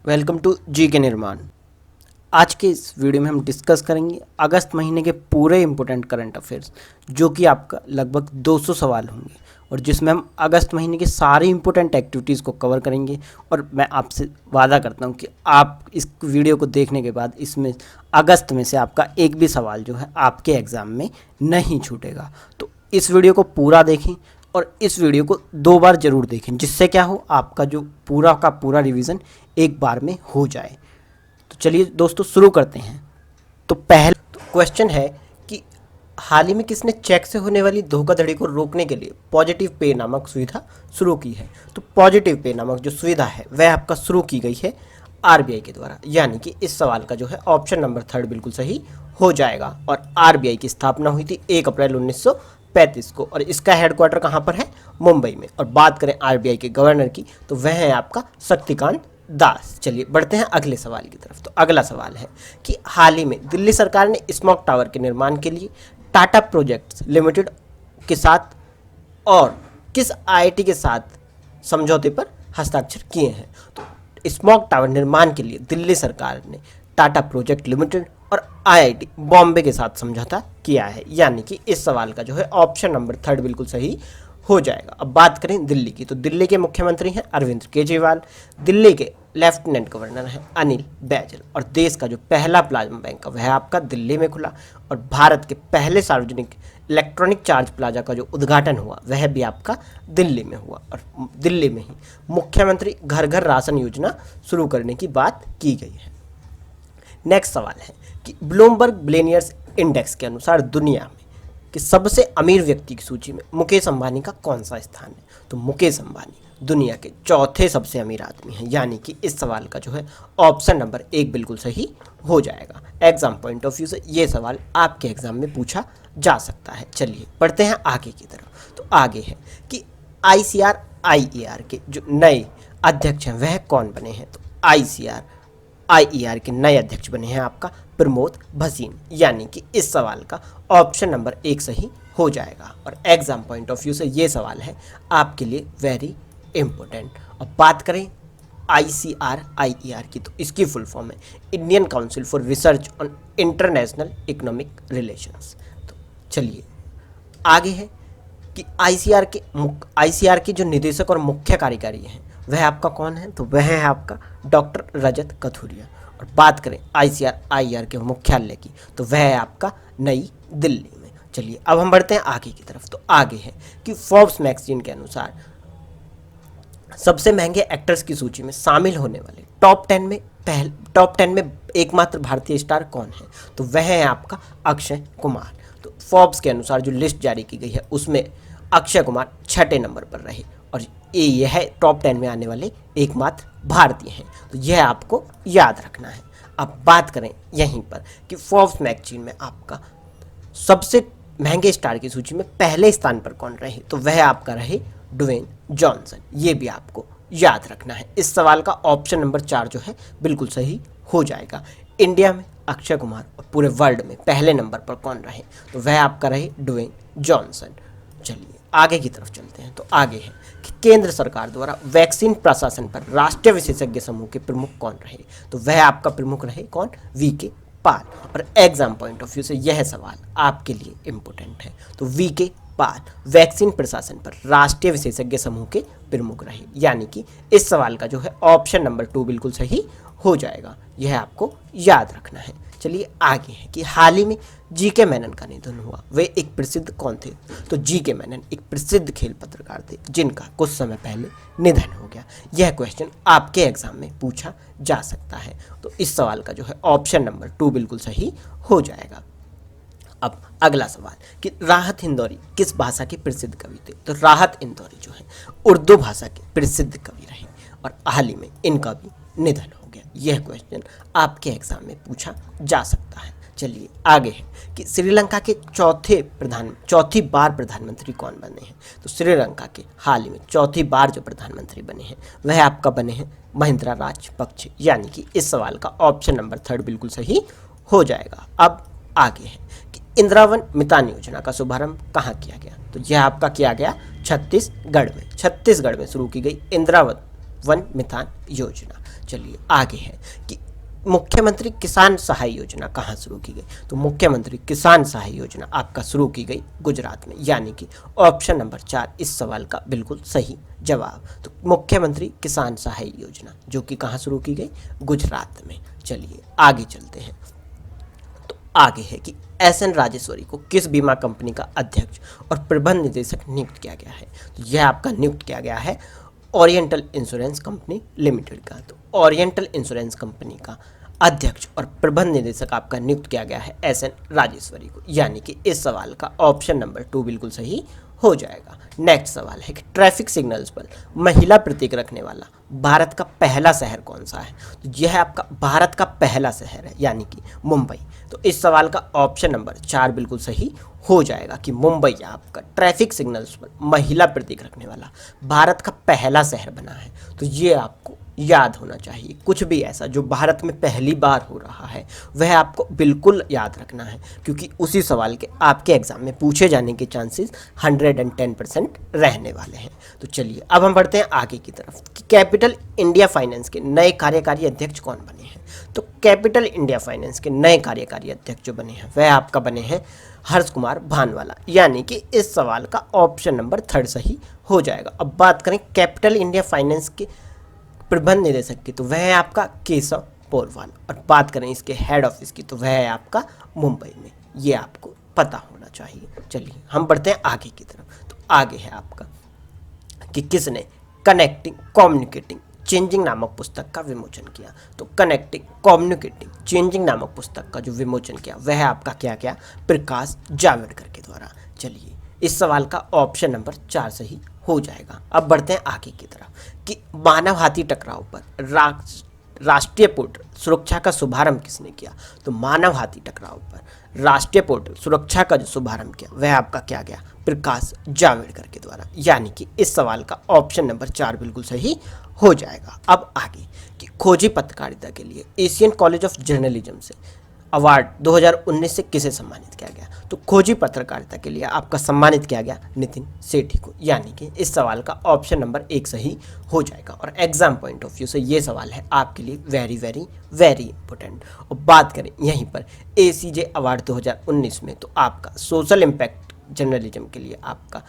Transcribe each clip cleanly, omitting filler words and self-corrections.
Welcome to जी के निर्माण। आज के इस वीडियो में हम डिस्कस करेंगे अगस्त महीने के पूरे इम्पोर्टेंट करंट अफेयर्स, जो कि आपका लगभग 200 सवाल होंगे और जिसमें हम अगस्त महीने की सारी इंपॉर्टेंट एक्टिविटीज़ को कवर करेंगे। और मैं आपसे वादा करता हूं कि आप इस वीडियो को देखने के बाद इसमें अगस्त में से आपका एक भी सवाल जो है आपके एग्ज़ाम में नहीं छूटेगा। तो इस वीडियो को पूरा देखें और इस वीडियो को 2 बार ज़रूर देखें, जिससे क्या हो, आपका जो पूरा का पूरा रिवीजन एक बार में हो जाए। तो चलिए दोस्तों शुरू करते हैं। तो पहला क्वेश्चन है कि हाल ही में किसने चेक से होने वाली धोखाधड़ी को रोकने के लिए पॉजिटिव पे नामक सुविधा शुरू की है। तो पॉजिटिव पे नामक जो सुविधा है वह आपका शुरू की गई है आरबीआई के द्वारा, यानी कि इस सवाल का जो है ऑप्शन नंबर 3 बिल्कुल सही हो जाएगा। और आरबीआई की स्थापना हुई थी 1 अप्रैल 1935 को और इसका हेडक्वार्टर कहाँ पर है? मुंबई में। और बात करें आरबीआई के गवर्नर की तो वह है आपका शक्तिकांत दास। चलिए बढ़ते हैं अगले सवाल की तरफ। तो अगला सवाल है कि हाल ही में दिल्ली सरकार ने स्मॉग टावर के निर्माण के लिए टाटा प्रोजेक्ट्स लिमिटेड के साथ और किस आईआईटी के साथ समझौते पर हस्ताक्षर किए हैं। तो स्मॉग टावर निर्माण के लिए दिल्ली सरकार ने टाटा प्रोजेक्ट लिमिटेड और आईआईटी बॉम्बे के साथ समझौता किया है, यानी कि इस सवाल का जो है ऑप्शन नंबर 3 बिल्कुल सही हो जाएगा। अब बात करें दिल्ली की, तो दिल्ली के मुख्यमंत्री हैं अरविंद केजरीवाल, दिल्ली के लेफ्टिनेंट गवर्नर हैं अनिल बैजल और देश का जो पहला प्लाज्मा बैंक है वह आपका दिल्ली में खुला और भारत के पहले सार्वजनिक इलेक्ट्रॉनिक चार्ज प्लाजा का जो उद्घाटन हुआ वह भी आपका दिल्ली में हुआ और दिल्ली में ही मुख्यमंत्री घर घर राशन योजना शुरू करने की बात की गई है। नेक्स्ट सवाल है कि ब्लूमबर्ग बिलियनियर्स इंडेक्स के अनुसार दुनिया में कि सबसे अमीर व्यक्ति की सूची में मुकेश अंबानी का कौन सा स्थान है। तो मुकेश अंबानी दुनिया के चौथे सबसे अमीर आदमी हैं, यानी कि इस सवाल का जो है ऑप्शन नंबर 1 बिल्कुल सही हो जाएगा। एग्जाम पॉइंट ऑफ व्यू से ये सवाल आपके एग्जाम में पूछा जा सकता है। चलिए बढ़ते हैं आगे की तरफ। तो आगे है कि आईसीआर के जो नए अध्यक्ष हैं वह कौन बने हैं। तो आईईआर के नए अध्यक्ष बने हैं आपका प्रमोद भसीन, यानी कि इस सवाल का ऑप्शन नंबर 1 सही हो जाएगा। और एग्जाम पॉइंट ऑफ व्यू से ये सवाल है आपके लिए वेरी इंपॉर्टेंट। अब बात करें आईईआर की, तो इसकी फुल फॉर्म है Indian council for research on international economic relations. तो चलिए आगे है कि आईसीआर के जो निदेशक और मुख्य कार्यकारी हैं वह आपका कौन है। तो वह है आपका डॉक्टर रजत कथुरिया। और बात करें आईसीआर के मुख्यालय की तो वह है आपका नई दिल्ली में। चलिए अब हम बढ़ते हैं आगे की तरफ। तो आगे है कि फोर्ब्स मैगजीन के अनुसार सबसे महंगे एक्टर्स की सूची में शामिल होने वाले टॉप 10 में एकमात्र भारतीय स्टार कौन है। तो वह है आपका अक्षय कुमार। तो फोर्ब्स के अनुसार जो लिस्ट जारी की गई है उसमें अक्षय कुमार 6ठे नंबर पर रहे और यह है टॉप 10 में आने वाले एकमात्र भारतीय हैं। तो यह आपको याद रखना है। अब बात करें यहीं पर कि फोर्ब्स मैगजीन में आपका सबसे महंगे स्टार की सूची में पहले स्थान पर कौन रहे। तो वह आपका रहे ड्वेन जॉनसन। ये भी आपको याद रखना है। इस सवाल का ऑप्शन नंबर 4 जो है बिल्कुल सही हो जाएगा। इंडिया में अक्षय कुमार और पूरे वर्ल्ड में पहले नंबर पर कौन रहे। तो वह आपका रहे ड्वेन जॉनसन। चलिए आगे की तरफ चलते हैं। तो आगे है कि केंद्र सरकार द्वारा वैक्सीन प्रशासन पर राष्ट्रीय विशेषज्ञ समूह के प्रमुख कौन रहे। तो वह आपका प्रमुख रहे कौन? वीके पाल। और एग्जाम पॉइंट ऑफ व्यू से यह सवाल आपके लिए इंपॉर्टेंट है। तो वीके पाल वैक्सीन प्रशासन पर राष्ट्रीय विशेषज्ञ समूह के प्रमुख रहे, यानी कि इस सवाल का जो है ऑप्शन नंबर 2 बिल्कुल सही हो जाएगा। यह आपको याद रखना है। चलिए आगे है कि हाल ही में जीके मेनन का निधन हुआ। वे एक प्रसिद्ध कौन थे। तो जीके मेनन एक प्रसिद्ध खेल पत्रकार थे जिनका कुछ समय पहले निधन हो गया। यह क्वेश्चन आपके एग्जाम में पूछा जा सकता है। तो इस सवाल का जो है ऑप्शन नंबर 2 बिल्कुल सही हो जाएगा। अब अगला सवाल कि राहत इंदौरी किस भाषा के प्रसिद्ध कवि थे। तो राहत इंदौरी जो है उर्दू भाषा के प्रसिद्ध कवि रहे और हाल ही में इनका भी निधन हो गया। यह क्वेश्चन आपके एग्जाम में पूछा जा सकता है। चलिए आगे है कि श्रीलंका के चौथी बार प्रधानमंत्री कौन बने हैं। तो श्रीलंका के हाल ही में चौथी बार जो प्रधानमंत्री बने हैं वह आपका बने हैं महिंद्रा राजपक्षे, यानी कि इस सवाल का ऑप्शन नंबर 3 बिल्कुल सही हो जाएगा। अब आगे है कि इंदिरावन मितान योजना का शुभारंभ कहाँ किया गया। तो यह आपका किया गया छत्तीसगढ़ में शुरू की गई इंदिरावन मितान योजना। चलिए आगे है कि मुख्यमंत्री किसान सहाय योजना कहाँ शुरू की गई, तो मुख्यमंत्री किसान सहाय योजना आपका शुरू की गई गुजरात में, यानी कि ऑप्शन नंबर 4 इस सवाल का बिल्कुल सही जवाब। तो मुख्यमंत्री किसान सहाय योजना जो कि कहाँ शुरू की गई, गुजरात में। चलिए आगे चलते हैं। तो आगे है कि एस.एन. राजेश्वरी को किस बीमा कंपनी का अध्यक्ष और प्रबंध निदेशक नियुक्त किया गया है, तो यह आपका नियुक्त किया गया है ओरिएंटल इंश्योरेंस कंपनी लिमिटेड का। तो ओरिएंटल इंश्योरेंस कंपनी का अध्यक्ष और प्रबंध निदेशक आपका नियुक्त किया गया है एस.एन. राजेश्वरी को, यानी कि इस सवाल का ऑप्शन नंबर 2 बिल्कुल सही हो जाएगा। नेक्स्ट सवाल है कि ट्रैफिक सिग्नल्स पर महिला प्रतीक रखने वाला भारत का पहला शहर कौन सा है, तो यह आपका भारत का पहला शहर है, यानी कि मुंबई। तो इस सवाल का ऑप्शन नंबर 4 बिल्कुल सही हो जाएगा कि मुंबई आपका ट्रैफिक सिग्नल्स पर महिला प्रतीक रखने वाला भारत का पहला शहर बना है। तो ये आपको याद होना चाहिए, कुछ भी ऐसा जो भारत में पहली बार हो रहा है वह आपको बिल्कुल याद रखना है, क्योंकि उसी सवाल के आपके एग्जाम में पूछे जाने के चांसेस 110% रहने वाले हैं। तो चलिए अब हम बढ़ते हैं आगे की तरफ कि कैपिटल इंडिया फाइनेंस के नए कार्यकारी अध्यक्ष कौन बने हैं। तो कैपिटल इंडिया फाइनेंस के नए कार्यकारी अध्यक्ष जो बने हैं वह आपका बने हैं हर्ष कुमार भानवाला, यानी कि इस सवाल का ऑप्शन नंबर 3 सही हो जाएगा। अब बात करें कैपिटल इंडिया फाइनेंस के प्रबंध निदेशक की, तो वह है आपका केशव पोरवाल, और बात करें इसके हेड ऑफिस की तो वह है आपका मुंबई में। ये आपको पता होना चाहिए। चलिए हम बढ़ते हैं आगे की तरफ। तो आगे है आपका कि किसने कनेक्टिंग कम्युनिकेटिंग चेंजिंग नामक पुस्तक का विमोचन किया। तो कनेक्टिंग कम्युनिकेटिंग चेंजिंग नामक पुस्तक का जो विमोचन किया वह है आपका क्या क्या, प्रकाश जावड़ेकर के द्वारा। चलिए इस सवाल का ऑप्शन नंबर 4 सही हो जाएगा। अब बढ़ते हैं आगे की तरफ कि मानव हाथी टकराव पर राष्ट्रीय पोर्टल सुरक्षा का शुभारंभ किसने किया। तो मानव हाथी टकराव पर राष्ट्रीय पोर्टल सुरक्षा का जो शुभारंभ किया वह आपका क्या गया, प्रकाश जावड़ेकर के द्वारा, यानी कि इस सवाल का ऑप्शन नंबर 4 बिल्कुल सही हो जाएगा। अब आगे कि खोजी पत्रकारिता के लिए एशियन कॉलेज ऑफ जर्नलिज्म से अवार्ड 2019 से किसे सम्मानित किया गया। तो खोजी पत्रकारिता के लिए आपका सम्मानित किया गया नितिन सेठी को, यानी कि इस सवाल का ऑप्शन नंबर 1 सही हो जाएगा। और एग्जाम पॉइंट ऑफ व्यू से ये सवाल है आपके लिए वेरी वेरी वेरी इंपॉर्टेंट। और बात करें यहीं पर ACJ अवार्ड 2019 में, तो आपका सोशल इम्पैक्ट जर्नलिज्म के लिए आपका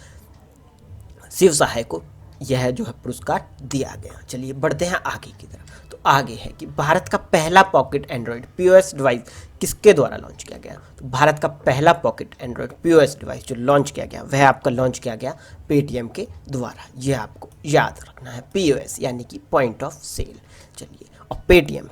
शिव सहाय को यह जो है पुरस्कार दिया गया। चलिए बढ़ते हैं आगे की तरफ। तो आगे है कि भारत का पहला पॉकेट एंड्रॉयड POS डिवाइस किसके द्वारा लॉन्च किया गया। तो भारत का पहला पॉकेट एंड्रॉयड POS डिवाइस जो लॉन्च किया गया वह आपका लॉन्च किया गया पेटीएम के द्वारा। यह आपको याद रखना है, POS यानी कि पॉइंट ऑफ सेल। चलिए और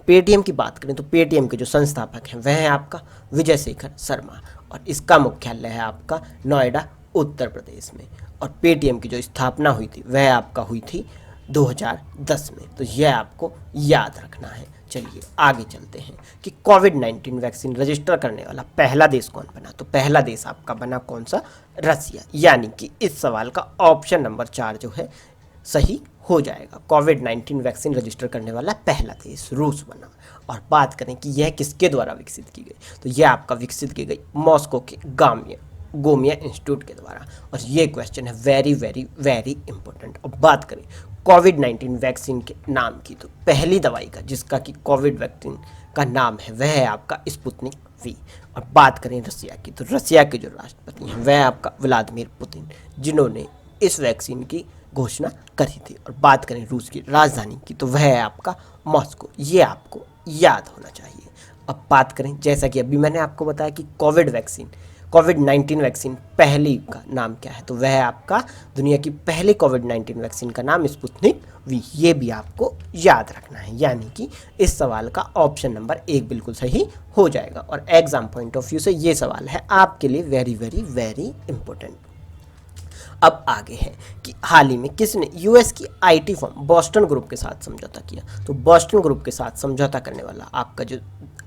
पेटीएम की बात करें तो पेटीएम के जो संस्थापक हैं वह है आपका विजय शेखर शर्मा, और इसका मुख्यालय है आपका नोएडा उत्तर प्रदेश में। और पेटीएम की जो स्थापना हुई थी वह आपका हुई थी 2010 में। तो यह आपको याद रखना है। चलिए आगे चलते हैं कि कोविड-19 वैक्सीन रजिस्टर करने वाला पहला देश कौन बना। तो पहला देश आपका बना कौन सा, रसिया, यानी कि इस सवाल का ऑप्शन नंबर 4 जो है सही हो जाएगा। कोविड-19 वैक्सीन रजिस्टर करने वाला पहला देश रूस बना। और बात करें कि यह किसके द्वारा विकसित की गई, तो यह आपका विकसित की गई मॉस्को के गोमिया इंस्टीट्यूट के द्वारा। और ये क्वेश्चन है वेरी वेरी वेरी इंपॉर्टेंट। और बात करें कोविड-19 वैक्सीन के नाम की, तो पहली दवाई का जिसका कि कोविड वैक्सीन का नाम है वह है आपका स्पुतनिक वी। और बात करें रसिया की, तो रसिया के जो राष्ट्रपति हैं वह आपका व्लादिमीर पुतिन, जिन्होंने इस वैक्सीन की घोषणा करी थी। और बात करें रूस की राजधानी की, तो वह है आपका मॉस्को। ये आपको याद होना चाहिए। अब बात करें, जैसा कि अभी मैंने आपको बताया कि कोविड-19 वैक्सीन पहली का नाम क्या है, तो वह है आपका दुनिया की पहली कोविड-19 वैक्सीन का नाम स्पुतनिक वी। ये भी आपको याद रखना है, यानी कि इस सवाल का ऑप्शन नंबर 1 बिल्कुल सही हो जाएगा। और एग्जाम पॉइंट ऑफ व्यू से ये सवाल है आपके लिए वेरी वेरी वेरी इंपॉर्टेंट। अब आगे है कि हाल ही में किसने यूएस की आईटी फर्म बॉस्टन ग्रुप के साथ समझौता किया। तो बॉस्टन ग्रुप के साथ समझौता करने वाला आपका जो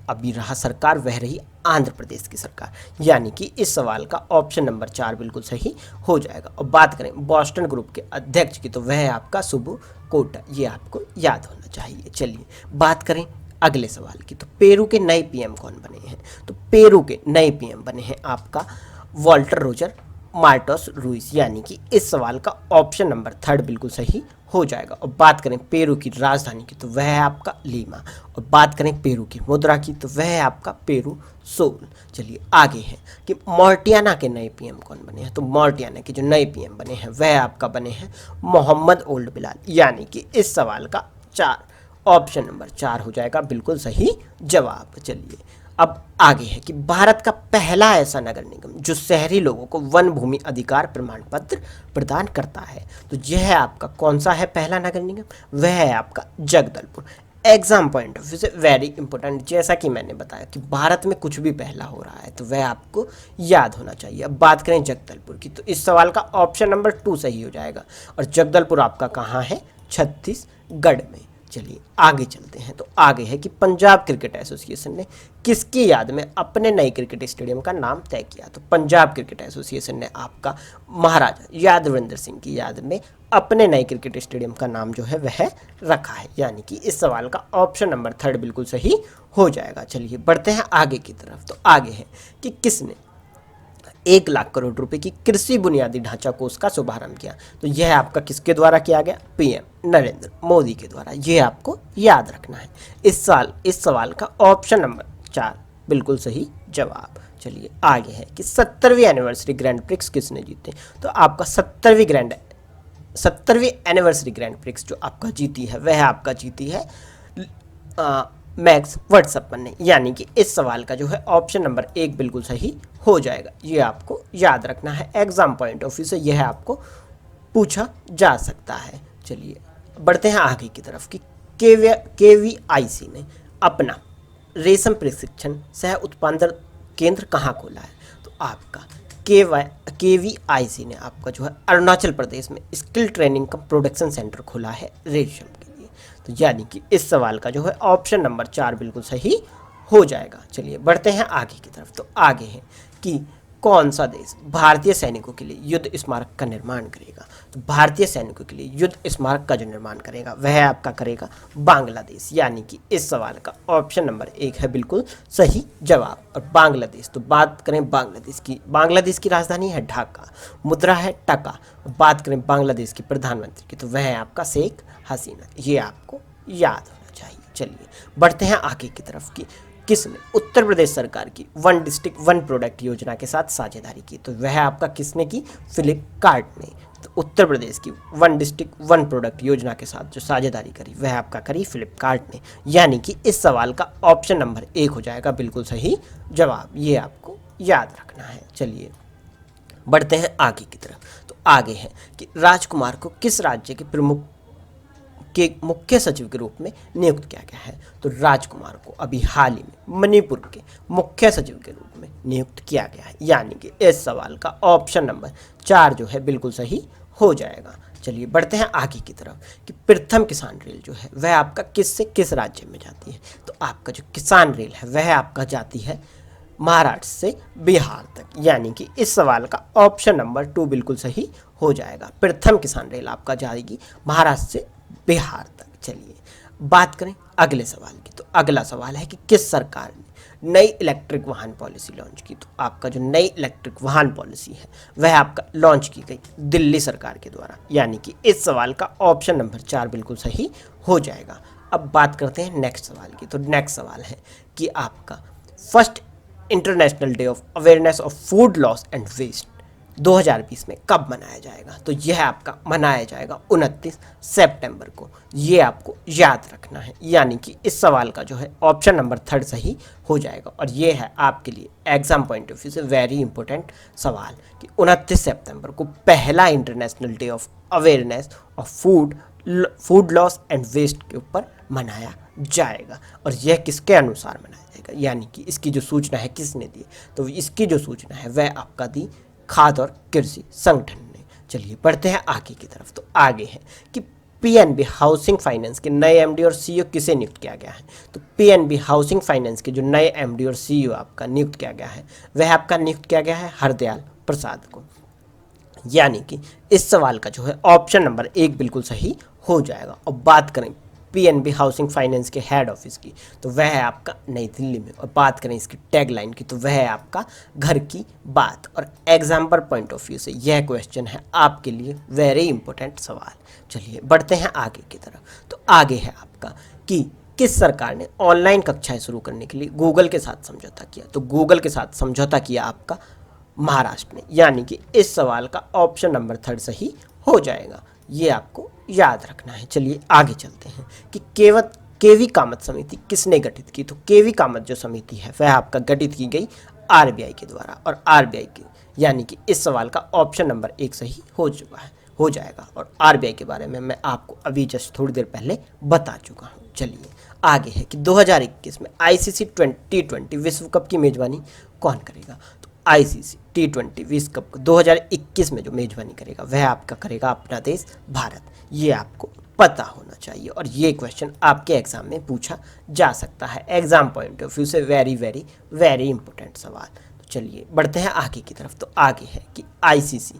अभी रहा सरकार वह रही आंध्र प्रदेश की सरकार, यानी कि इस सवाल का ऑप्शन नंबर 4 बिल्कुल सही हो जाएगा। और बात करें बॉस्टन ग्रुप के अध्यक्ष की, तो वह है आपका सुब्बू कोटा। ये आपको याद होना चाहिए। चलिए बात करें अगले सवाल की, तो पेरू के नए पीएम कौन बने हैं। तो पेरू के नए पीएम बने हैं आपका वॉल्टर रोजर मार्टोस रुइस, यानी कि इस सवाल का ऑप्शन नंबर थर्ड बिल्कुल सही हो जाएगा। और बात करें पेरू की राजधानी की तो वह है आपका लीमा, और बात करें पेरू की मुद्रा की तो वह है आपका पेरू सोल। चलिए आगे है कि मॉरिटानिया के नए पीएम कौन बने हैं, तो मॉरिटानिया के जो नए पीएम बने हैं वह आपका बने हैं मोहम्मद ओल्ड बिलाल, यानी कि इस सवाल का ऑप्शन नंबर 4 हो जाएगा बिल्कुल सही जवाब। चलिए अब आगे है कि भारत का पहला ऐसा नगर निगम जो शहरी लोगों को वन भूमि अधिकार प्रमाण पत्र प्रदान करता है, तो यह है आपका कौन सा है पहला नगर निगम, वह है आपका Jagdalpur. Exam point of view से वेरी इंपॉर्टेंट, जैसा कि मैंने बताया कि भारत में कुछ भी पहला हो रहा है तो वह आपको याद होना चाहिए। अब बात करें जगदलपुर की तो इस सवाल का ऑप्शन नंबर 2 सही हो जाएगा, और जगदलपुर आपका कहाँ है, छत्तीसगढ़ में। चलिए आगे चलते हैं, तो आगे है कि पंजाब क्रिकेट एसोसिएशन ने किसकी याद में अपने नए क्रिकेट स्टेडियम का नाम तय किया, तो पंजाब क्रिकेट एसोसिएशन ने आपका महाराजा यादविंदर सिंह की याद में अपने नए क्रिकेट स्टेडियम का नाम जो है वह रखा है, यानी कि इस सवाल का ऑप्शन नंबर थर्ड बिल्कुल सही हो जाएगा। चलिए बढ़ते हैं आगे की तरफ, तो आगे है कि किसने 1 लाख करोड़ रुपए की कृषि बुनियादी ढांचा कोष का शुभारंभ किया, तो यह आपका किसके द्वारा किया गया, पीएम नरेंद्र मोदी के द्वारा। यह आपको याद रखना है। इस सवाल का ऑप्शन नंबर 4 बिल्कुल सही जवाब। चलिए आगे है कि 70वीं एनिवर्सरी ग्रैंड प्रिक्स किसने जीते, तो आपका 70वीं एनिवर्सरी ग्रैंड प्रिक्स जो आपका जीती है वह आपका जीती है मैक्स वर्स्टैपन ने, यानी कि इस सवाल का जो है ऑप्शन नंबर 1 बिल्कुल सही हो जाएगा। ये आपको याद रखना है, एग्जाम पॉइंट ऑफ व्यू से यह आपको पूछा जा सकता है। चलिए बढ़ते हैं आगे की तरफ कि केवीआईसी ने अपना रेशम प्रशिक्षण सह उत्पादन केंद्र कहाँ खोला है, तो आपका केवीआईसी ने आपका जो है अरुणाचल प्रदेश में स्किल ट्रेनिंग का प्रोडक्शन सेंटर खोला है रेशम के लिए, तो यानी कि इस सवाल का जो है ऑप्शन नंबर 4 बिल्कुल सही हो जाएगा। चलिए बढ़ते हैं आगे की तरफ, तो आगे है कि कौन सा देश भारतीय सैनिकों के लिए युद्ध स्मारक का निर्माण करेगा, तो भारतीय सैनिकों के लिए युद्ध स्मारक का जो निर्माण करेगा वह आपका करेगा बांग्लादेश, यानी कि इस सवाल का ऑप्शन नंबर 1 है बिल्कुल सही जवाब। और बांग्लादेश, तो बात करें बांग्लादेश की राजधानी है ढाका, मुद्रा है टका। बात करें बांग्लादेश की प्रधानमंत्री की तो वह है आपका शेख हसीना, ये आपको याद होना चाहिए। चलिए बढ़ते हैं आगे की तरफ कि किसने उत्तर प्रदेश सरकार की वन डिस्ट्रिक्ट वन प्रोडक्ट योजना के साथ साझेदारी की, तो वह आपका किसने की, फ्लिपकार्ट ने। तो उत्तर प्रदेश की वन डिस्ट्रिक्ट वन प्रोडक्ट योजना के साथ जो साझेदारी करी वह आपका करी फ्लिपकार्ट ने, यानी कि इस सवाल का ऑप्शन नंबर 1 हो जाएगा बिल्कुल सही जवाब। ये आपको याद रखना है। चलिए बढ़ते हैं आगे की तरफ, तो आगे है कि राजकुमार को किस राज्य के मुख्य सचिव के रूप में नियुक्त किया गया है, तो राजकुमार को अभी हाल ही में मणिपुर के मुख्य सचिव के रूप में नियुक्त किया गया है, यानी कि इस सवाल का ऑप्शन नंबर 4 जो है बिल्कुल सही हो जाएगा। चलिए बढ़ते हैं आगे की तरफ कि प्रथम किसान रेल जो है वह आपका किस से किस राज्य में जाती है, तो आपका जो किसान रेल है वह आपका जाती है महाराष्ट्र से बिहार तक, यानी कि इस सवाल का ऑप्शन नंबर 2 बिल्कुल सही हो जाएगा। प्रथम किसान रेल आपका जाएगी महाराष्ट्र से बिहार तक। चलिए बात करें अगले सवाल की, तो अगला सवाल है कि किस सरकार ने नई इलेक्ट्रिक वाहन पॉलिसी लॉन्च की, तो आपका जो नई इलेक्ट्रिक वाहन पॉलिसी है वह आपका लॉन्च की गई दिल्ली सरकार के द्वारा, यानी कि इस सवाल का ऑप्शन नंबर 4 बिल्कुल सही हो जाएगा। अब बात करते हैं नेक्स्ट सवाल की, तो नेक्स्ट सवाल है कि आपका first international day of awareness of food loss and waste 2020 में कब मनाया जाएगा, तो यह आपका मनाया जाएगा 29 सितंबर को, ये आपको याद रखना है, यानी कि इस सवाल का जो है ऑप्शन नंबर 3 सही हो जाएगा। और ये है आपके लिए एग्जाम पॉइंट ऑफ व्यू से वेरी इंपॉर्टेंट सवाल कि 29 सितंबर को पहला international day of awareness of food loss and waste के ऊपर मनाया जाएगा, और यह किसके अनुसार मनाया जाएगा, यानी कि इसकी जो सूचना है किसने दी, तो इसकी जो सूचना है वह आपका दी खाद्य और कृषि संगठन ने। चलिए बढ़ते हैं आगे की तरफ, तो आगे है कि पीएनबी हाउसिंग फाइनेंस के नए एमडी और सीईओ किसे नियुक्त किया गया है, तो पीएनबी हाउसिंग फाइनेंस के जो नए एमडी और सीईओ आपका नियुक्त किया गया है वह आपका नियुक्त किया गया है हरदयाल प्रसाद को, यानी कि इस सवाल का जो है ऑप्शन नंबर 1 बिल्कुल सही हो जाएगा। और बात करें पीएनबी हाउसिंग फाइनेंस के हेड ऑफिस की, तो वह है आपका नई दिल्ली में। और बात करें इसकी टैगलाइन की, तो वह है आपका घर की बात। और एग्जाम्पल पॉइंट ऑफ व्यू से यह क्वेश्चन है आपके लिए वेरी इंपॉर्टेंट सवाल। चलिए बढ़ते हैं आगे की तरफ। तो आगे है आपका कि किस सरकार ने ऑनलाइन कक्षाएं शुरू करने के लिए गूगल के साथ समझौता किया। तो गूगल के साथ समझौता किया आपका महाराष्ट्र ने, यानी कि इस सवाल का ऑप्शन नंबर 3 सही हो जाएगा। ये आपको याद रखना है। चलिए आगे चलते हैं कि केवी कामत समिति किसने गठित की। तो केवी कामत जो समिति है वह आपका गठित की गई आरबीआई के द्वारा। और आरबीआई की, यानी कि इस सवाल का ऑप्शन नंबर 1 सही हो जाएगा। और आरबीआई के बारे में मैं आपको अभी जस्ट थोड़ी देर पहले बता चुका हूँ। चलिए आगे है कि 2021 में आईसीसी T20 विश्व कप की मेजबानी कौन करेगा। तो आईसीसी T20 विश्व कप 2021 में जो मेजबानी करेगा वह आपका करेगा अपना देश भारत। ये आपको पता होना चाहिए और ये क्वेश्चन आपके एग्जाम में पूछा जा सकता है। एग्जाम पॉइंट ऑफ व्यू से वेरी वेरी वेरी इंपॉर्टेंट सवाल। तो चलिए बढ़ते हैं आगे की तरफ। तो आगे है कि आईसीसी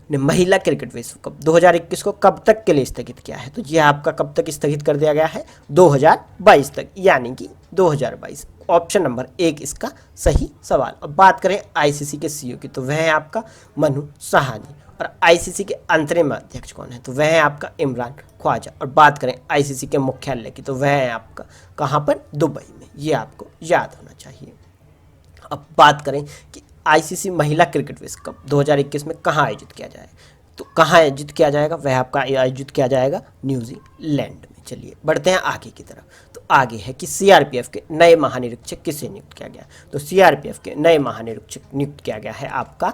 ने महिला क्रिकेट विश्व कप 2021 को कब तक के लिए स्थगित किया है। तो यह आपका कब तक स्थगित कर दिया गया है, 2022 तक, यानी कि 2022। ऑप्शन नंबर 1 इसका सही सवाल। अब बात करें आईसीसी के सीईओ की, तो वह है आपका मनु सहानी। और आईसीसी के अंतरिम अध्यक्ष कौन है, तो वह है आपका इमरान ख्वाजा। और बात करें आईसीसी के मुख्यालय की, तो वह है आपका कहाँ पर, दुबई में। ये आपको याद होना चाहिए। अब बात करें कि आईसीसी महिला क्रिकेट विश्व कप 2021 में कहाँ आयोजित किया जाए, तो कहाँ आयोजित किया जाएगा, वह आपका आयोजित किया जाएगा न्यूजीलैंड में। चलिए बढ़ते हैं आगे की तरफ। तो आगे है कि सीआरपीएफ के नए महानिरीक्षक किसे नियुक्त किया गया। तो सीआरपीएफ के नए महानिरीक्षक नियुक्त किया गया है आपका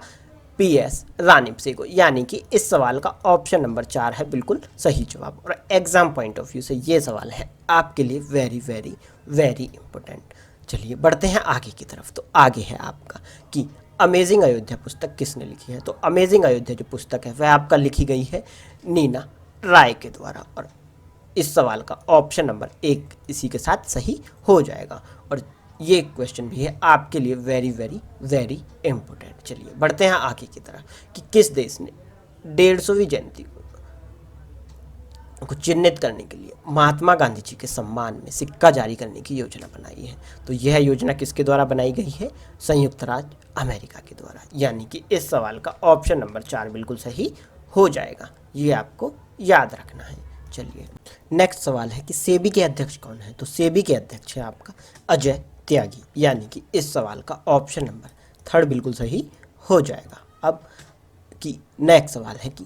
पीएस रानीपसे को, यानी कि इस सवाल का ऑप्शन नंबर 4 है बिल्कुल सही जवाब। और एग्जाम पॉइंट ऑफ व्यू से ये सवाल है आपके लिए वेरी वेरी वेरी इंपॉर्टेंट। चलिए बढ़ते हैं आगे की तरफ। तो आगे है आपका कि अमेजिंग अयोध्या पुस्तक किसने लिखी है। तो अमेजिंग अयोध्या जो पुस्तक है वह आपका लिखी गई है नीना राय के द्वारा। और इस सवाल का ऑप्शन नंबर 1 इसी के साथ सही हो जाएगा। और ये क्वेश्चन भी है आपके लिए वेरी वेरी वेरी इंपॉर्टेंट। चलिए बढ़ते हैं आगे की तरफ कि किस देश ने 150वीं जयंती को चिन्हित करने के लिए महात्मा गांधी जी के सम्मान में सिक्का जारी करने की योजना बनाई है। तो यह योजना किसके द्वारा बनाई गई है, संयुक्त राज्य अमेरिका के द्वारा, यानी कि इस सवाल का ऑप्शन नंबर 4 बिल्कुल सही हो जाएगा। ये आपको याद रखना है। चलिए नेक्स्ट सवाल है कि सेबी के अध्यक्ष कौन है। तो सेबी के अध्यक्ष है आपका अजय त्यागी, यानी कि इस सवाल का ऑप्शन नंबर 3 बिल्कुल सही हो जाएगा। अब कि नेक्स्ट सवाल है कि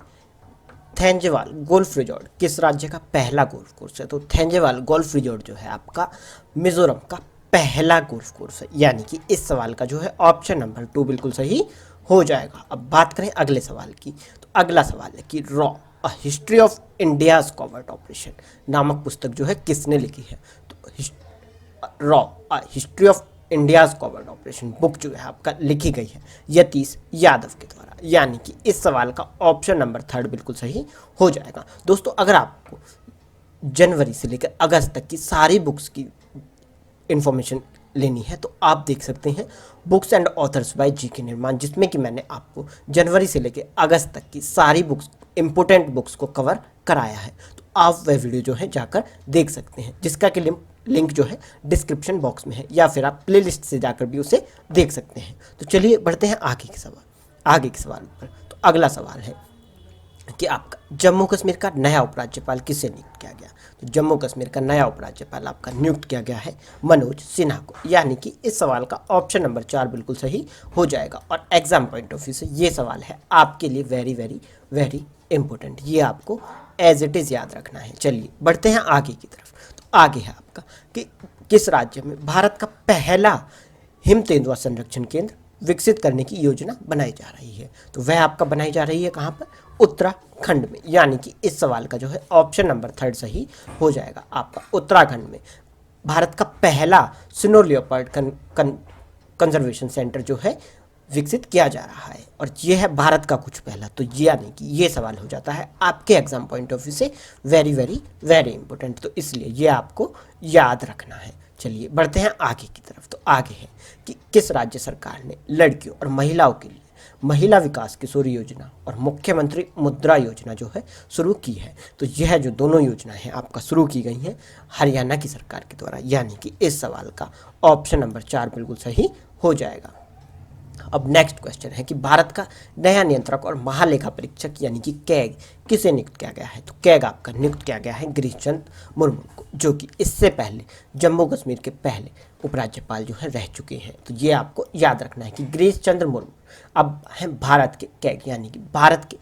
थेंजवाल गोल्फ रिजॉर्ट किस राज्य का पहला गोल्फ कोर्स है। तो थेंजवाल गोल्फ रिजॉर्ट जो है आपका मिजोरम का पहला गोल्फ कोर्स है, यानी कि इस सवाल का जो है ऑप्शन नंबर 2 बिल्कुल सही हो जाएगा। अब बात करें अगले सवाल की, तो अगला सवाल है कि रॉ a history of India's covert operation नामक पुस्तक जो है किसने लिखी है। तो रॉ a history of India's covert operation book जो है आपका लिखी गई है यतीश यादव के द्वारा, यानी कि इस सवाल का ऑप्शन नंबर 3 बिल्कुल सही हो जाएगा। दोस्तों अगर आपको जनवरी से लेकर अगस्त तक की सारी बुक्स की इंफॉर्मेशन लेनी है तो आप देख सकते हैं books and authors by GK Nirman, जिसमें कि मैंने आपको जनवरी से लेकर अगस्त तक की सारी बुक्स इंपोर्टेंट बुक्स को कवर कराया है। तो आप वह वीडियो जो है जाकर देख सकते हैं, जिसका कि लिंक जो है डिस्क्रिप्शन बॉक्स में है, या फिर आप प्लेलिस्ट से जाकर भी उसे देख सकते हैं। तो चलिए बढ़ते हैं आगे के सवाल पर। तो अगला सवाल है कि आपका जम्मू कश्मीर का नया उपराज्यपाल किसे नियुक्त किया गया। तो जम्मू कश्मीर का नया उपराज्यपाल आपका नियुक्त किया गया है मनोज सिन्हा को, यानी कि इस सवाल का ऑप्शन नंबर 4 बिल्कुल सही हो जाएगा। और एग्जाम पॉइंट ऑफ व्यू से ये सवाल है आपके लिए वेरी वेरी वेरी इंपॉर्टेंट, ये आपको एज इट इज़ याद रखना है। चलिए बढ़ते हैं आगे की तरफ। तो आगे है आपका कि किस राज्य में भारत का पहला हिम तेंदुआ संरक्षण केंद्र विकसित करने की योजना बनाई जा रही है। तो वह आपका बनाई जा रही है कहाँ पर, उत्तराखंड में, यानी कि इस सवाल का जो है ऑप्शन नंबर 3 सही हो जाएगा। आपका उत्तराखंड में भारत का पहला स्नो लियोपार्ड कंजर्वेशन सेंटर जो है विकसित किया जा रहा है, और ये है भारत का कुछ पहला। तो यानी कि ये सवाल हो जाता है आपके एग्जाम पॉइंट ऑफ व्यू से वेरी वेरी वेरी इंपॉर्टेंट, तो इसलिए ये आपको याद रखना है। चलिए बढ़ते हैं आगे की तरफ। तो आगे है कि किस राज्य सरकार ने लड़कियों और महिलाओं के लिए महिला विकास किशोर योजना और मुख्यमंत्री मुद्रा योजना जो है शुरू की है। तो यह जो दोनों योजनाएं हैं आपका शुरू की गई हैं हरियाणा की सरकार के द्वारा, यानी कि इस सवाल का ऑप्शन नंबर 4 बिल्कुल सही हो जाएगा। अब नेक्स्ट क्वेश्चन है कि भारत का नया नियंत्रक और महालेखा परीक्षक यानी कि कैग किसे नियुक्त किया गया है। तो कैग आपका नियुक्त किया गया है गिरीश चंद्र मुर्मू को, जो कि इससे पहले जम्मू कश्मीर के पहले उपराज्यपाल जो है रह चुके हैं। तो ये आपको याद रखना है कि गिरीश चंद्र मुर्मू अब हैं भारत के कैग यानी कि भारत के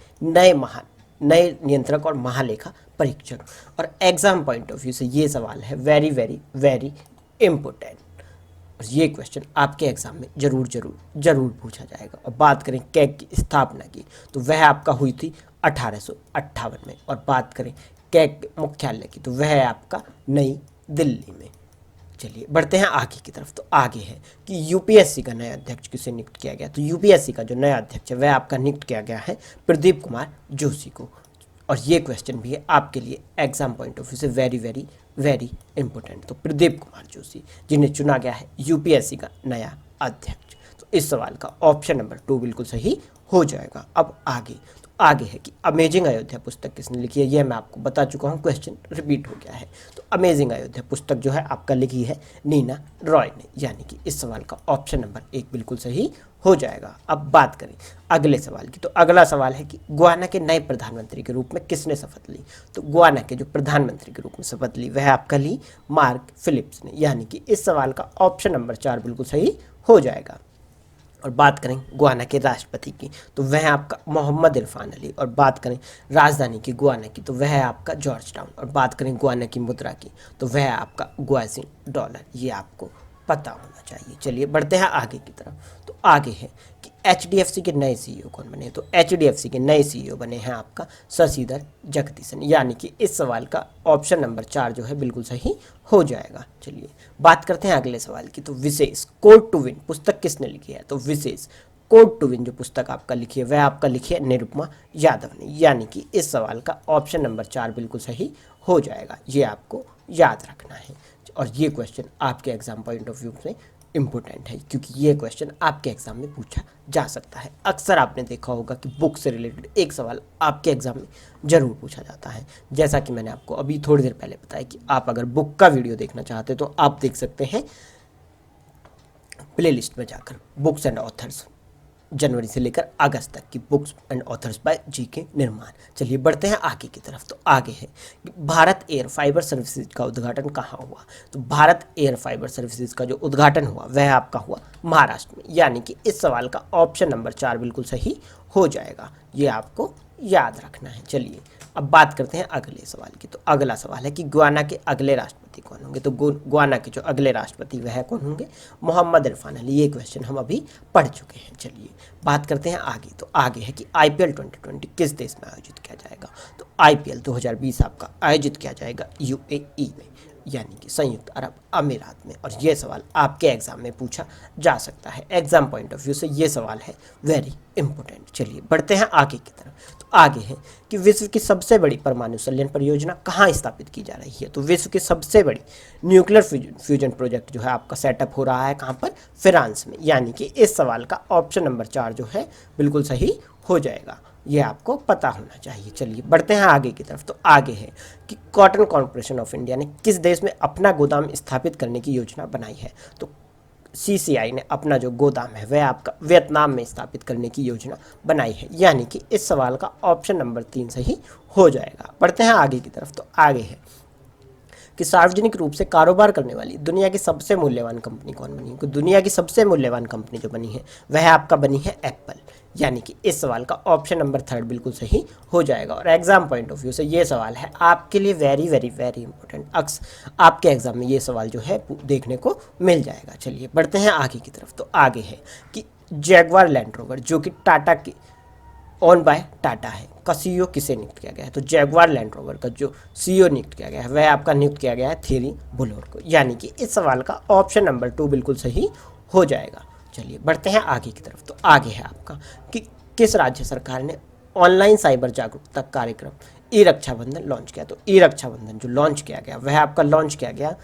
नए नियंत्रक और महालेखा परीक्षक। और एग्जाम पॉइंट ऑफ व्यू से ये सवाल है वेरी वेरी वेरी इंपॉर्टेंट, और ये क्वेश्चन आपके एग्जाम में जरूर पूछा जाएगा। और बात करें कैग की स्थापना की तो वह आपका हुई थी 1858 में, और बात करें कैग के मुख्यालय की तो वह है आपका नई दिल्ली में। चलिए बढ़ते हैं आगे की तरफ। तो आगे है कि यूपीएससी का नया अध्यक्ष किसे नियुक्त किया गया। तो यूपीएससी का जो नया अध्यक्ष है वह आपका नियुक्त किया गया है प्रदीप कुमार जोशी को। और ये क्वेश्चन भी है आपके लिए एग्जाम पॉइंट ऑफ व्यू से वेरी वेरी वेरी इंपॉर्टेंट। तो प्रदीप कुमार जोशी जिन्हें चुना गया है यूपीएससी का नया अध्यक्ष। तो इस सवाल का ऑप्शन नंबर 2 बिल्कुल सही हो जाएगा। अब आगे है कि अमेजिंग अयोध्या पुस्तक किसने लिखी है। यह मैं आपको बता चुका हूँ, क्वेश्चन रिपीट हो गया है। तो अमेजिंग अयोध्या पुस्तक जो है आपका लिखी है नीना रॉय ने, यानी कि इस सवाल का ऑप्शन नंबर 1 बिल्कुल सही हो जाएगा। अब बात करें अगले सवाल की। तो अगला सवाल है कि गुयाना के नए प्रधानमंत्री के रूप में किसने शपथ ली। तो गुयाना के जो प्रधानमंत्री के रूप में शपथ ली वह आपका ली मार्क फिलिप्स ने, यानी कि इस सवाल का ऑप्शन नंबर 4 बिल्कुल सही हो जाएगा। और बात करें गुयाना के राष्ट्रपति की तो वह आपका मोहम्मद इरफान अली। और बात करें राजधानी की गुयाना की तो वह है आपका जॉर्ज टाउन। और बात करें गुयाना की मुद्रा की तो वह है आपका गुयासिन डॉलर। ये आपको पता होना चाहिए। चलिए बढ़ते हैं आगे की तरफ। तो आगे है कि एचडीएफसी के नए सीईओ कौन बने। तो एचडीएफसी के नए सीईओ बने हैं आपका शशिधर जगदीशन, यानी कि इस सवाल का ऑप्शन नंबर 4 जो है बिल्कुल सही हो जाएगा। चलिए बात करते हैं अगले सवाल की। तो विशेष कोड टू विन पुस्तक किसने लिखी है। तो विशेष कोड टू विन जो पुस्तक आपका लिखी है वह आपका लिखी है निरुपमा यादव ने, यानी कि इस सवाल का ऑप्शन नंबर 4 बिल्कुल सही हो जाएगा। ये आपको याद रखना है। और ये क्वेश्चन आपके एग्जाम पॉइंट ऑफ व्यू से इम्पोर्टेंट है, क्योंकि ये क्वेश्चन आपके एग्जाम में पूछा जा सकता है। अक्सर आपने देखा होगा कि बुक से रिलेटेड एक सवाल आपके एग्जाम में जरूर पूछा जाता है। जैसा कि मैंने आपको अभी थोड़ी देर पहले बताया कि आप अगर बुक का वीडियो देखना चाहते हैं तो आप देख सकते हैं प्लेलिस्ट में जाकर बुक्स एंड ऑथर्स, जनवरी से लेकर अगस्त तक की books and authors by GK Nirman. चलिए बढ़ते हैं आगे की तरफ। तो आगे है कि भारत एयर फाइबर सर्विसेज का उद्घाटन कहाँ हुआ। तो भारत एयर फाइबर सर्विसेज का जो उद्घाटन हुआ वह आपका हुआ महाराष्ट्र में, यानी कि इस सवाल का ऑप्शन नंबर 4 बिल्कुल सही हो जाएगा। ये आपको याद रखना है। चलिए अब बात करते हैं अगले सवाल की। तो अगला सवाल है कि गुयाना के अगले राष्ट्रपति कौन होंगे। तो गुयाना के जो अगले राष्ट्रपति वह कौन होंगे, मोहम्मद इरफान अली। ये क्वेश्चन हम अभी पढ़ चुके हैं। चलिए बात करते हैं आगे। तो आगे है कि आईपीएल 2020 किस देश में आयोजित किया जाएगा। तो आईपीएल 2020 आपका आयोजित किया जाएगा यूएई में, यानी कि संयुक्त अरब अमीरात में। और ये सवाल आपके एग्जाम में पूछा जा सकता है। एग्जाम पॉइंट ऑफ व्यू से ये सवाल है वेरी इंपॉर्टेंट। चलिए बढ़ते हैं आगे की तरफ। तो आगे है कि विश्व की सबसे बड़ी परमाणु संयंत्र परियोजना कहाँ स्थापित की जा रही है। तो विश्व की सबसे बड़ी न्यूक्लियर फ्यूजन प्रोजेक्ट जो है आपका सेटअप हो रहा है कहाँ पर, फ्रांस में, यानी कि इस सवाल का ऑप्शन नंबर 4 जो है बिल्कुल सही हो जाएगा। ये आपको पता होना चाहिए। चलिए बढ़ते हैं आगे की तरफ। तो आगे है कि कॉटन कॉर्पोरेशन ऑफ इंडिया ने किस देश में अपना गोदाम स्थापित करने की योजना बनाई है। तो सीसीआई ने अपना जो गोदाम है वह आपका वियतनाम में स्थापित करने की योजना बनाई है, यानी कि इस सवाल का ऑप्शन नंबर 3 सही हो जाएगा। बढ़ते हैं आगे की तरफ। तो आगे है कि सार्वजनिक रूप से कारोबार करने वाली दुनिया की सबसे मूल्यवान कंपनी कौन बनी है। दुनिया की सबसे मूल्यवान कंपनी जो बनी है वह आपका बनी है एप्पल, यानी कि इस सवाल का ऑप्शन नंबर 3 बिल्कुल सही हो जाएगा। और एग्जाम पॉइंट ऑफ व्यू से ये सवाल है आपके लिए वेरी वेरी वेरी इंपॉर्टेंट। आपके एग्जाम में ये सवाल जो है देखने को मिल जाएगा। चलिए बढ़ते हैं आगे की तरफ। तो आगे है कि जैगवार लैंड रोवर जो कि टाटा की ओन बाय टाटा है का सीईओ किसे नियुक्त किया गया है। तो जैगवार लैंड रोवर का जो सीईओ नियुक्त किया गया है वह आपका नियुक्त किया गया है थेरी बुलोर को, यानी कि इस सवाल का ऑप्शन नंबर 2 बिल्कुल सही हो जाएगा। चलिए बढ़ते हैं आगे की तरफ। तो आगे है आपका कि किस राज्य सरकार ने ऑनलाइन साइबर जागरूकता कार्यक्रम ई रक्षाबंधन लॉन्च किया। तो ई रक्षाबंधन जो लॉन्च किया गया वह आपका लॉन्च किया गया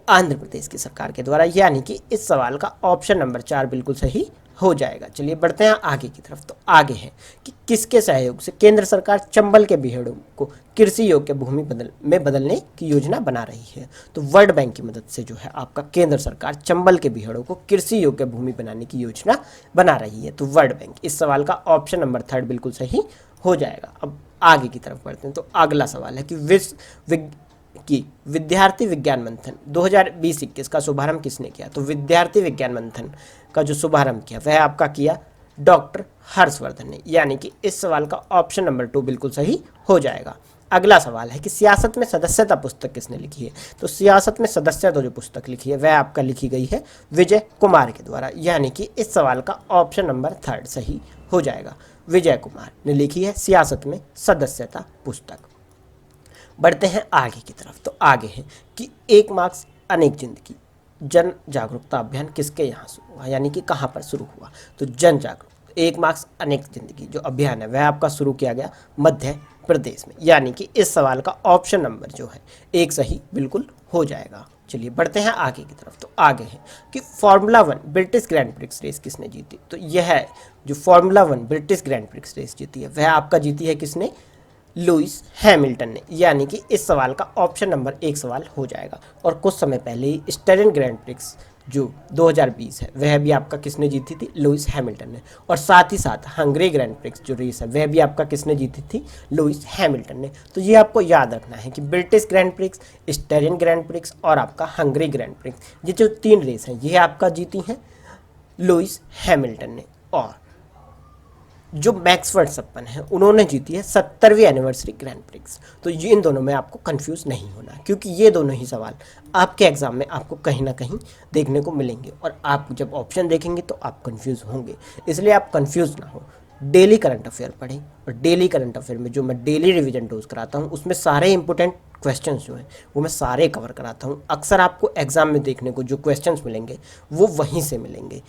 आंध्र प्रदेश की सरकार के द्वारा, यानी कि इस सवाल का ऑप्शन नंबर 4 बिल्कुल सही हो जाएगा। चलिए बढ़ते हैं आगे की तरफ। तो आगे है कि किसके सहयोग से केंद्र सरकार चंबल के बीहड़ों को कृषि योग्य भूमि में बदलने की योजना बना रही है। तो वर्ल्ड बैंक की मदद से जो है आपका केंद्र सरकार चंबल के बीहड़ों को कृषि योग्य भूमि बनाने की योजना बना रही है। तो वर्ल्ड बैंक, इस सवाल का ऑप्शन नंबर 3 बिल्कुल सही हो जाएगा। अब आगे की तरफ बढ़ते हैं। तो अगला सवाल है कि विद्यार्थी विज्ञान मंथन 2020-21 का शुभारंभ किसने किया। तो विद्यार्थी विज्ञान मंथन का जो शुभारंभ किया वह आपका किया डॉक्टर हर्षवर्धन ने, यानी कि इस सवाल का ऑप्शन नंबर 2 बिल्कुल सही हो जाएगा। अगला सवाल है कि सियासत में सदस्यता पुस्तक किसने लिखी है। तो सियासत में सदस्यता जो पुस्तक लिखी है वह आपका लिखी गई है विजय कुमार के द्वारा, यानी कि इस सवाल का ऑप्शन नंबर 3 सही हो जाएगा। विजय कुमार ने लिखी है सियासत में सदस्यता पुस्तक। बढ़ते हैं आगे की तरफ। तो आगे है कि एक मार्क्स अनेक जिंदगी जन जागरूकता अभियान किसके यहाँ शुरू हुआ, यानी कि कहाँ पर शुरू हुआ। तो जन जागरूकता एक मार्क्स अनेक जिंदगी जो अभियान है वह आपका शुरू किया गया मध्य प्रदेश में, यानी कि इस सवाल का ऑप्शन नंबर जो है 1 सही बिल्कुल हो जाएगा। चलिए बढ़ते हैं आगे की तरफ। तो आगे है कि formula 1 British grand prix race किसने जीती। तो यह जो formula 1 British grand prix race जीती है वह आपका जीती है किसने, लुइस हैमिल्टन ने, यानी कि इस सवाल का ऑप्शन नंबर 1 सवाल हो जाएगा। और कुछ समय पहले ही स्टेरिन ग्रैंड प्रिक्स जो 2020 है वह भी आपका किसने जीती थी, लुइस हैमिल्टन ने। और साथ ही साथ हंगरी ग्रैंड प्रिक्स जो रेस है वह भी आपका किसने जीती थी, लुइस हैमिल्टन ने। तो ये आपको याद रखना है कि British grand prix, styrene grand prix और आपका हंगरी ग्रैंड प्रिक्स, ये जो 3 रेस हैं ये आपका जीती हैं लुइस हैमिल्टन ने। और जो मैक्स वर्स्टैपेन है उन्होंने जीती है 70वीं एनिवर्सरी ग्रैंड प्रिक्स। तो ये इन दोनों में आपको कंफ्यूज नहीं होना, क्योंकि ये दोनों ही सवाल आपके एग्जाम में आपको कहीं ना कहीं देखने को मिलेंगे और आप जब ऑप्शन देखेंगे तो आप कंफ्यूज होंगे। इसलिए आप कंफ्यूज ना हो, डेली करंट अफेयर पढ़ें। और डेली करंट अफेयर में जो मैं डेली रिविजन डोज कराता हूँ उसमें सारे इंपॉर्टेंट क्वेश्चंस जो हैं वो मैं सारे कवर कराता हूँ। अक्सर आपको एग्जाम में देखने को जो क्वेश्चंस मिलेंगे वो वहीं से मिलेंगे।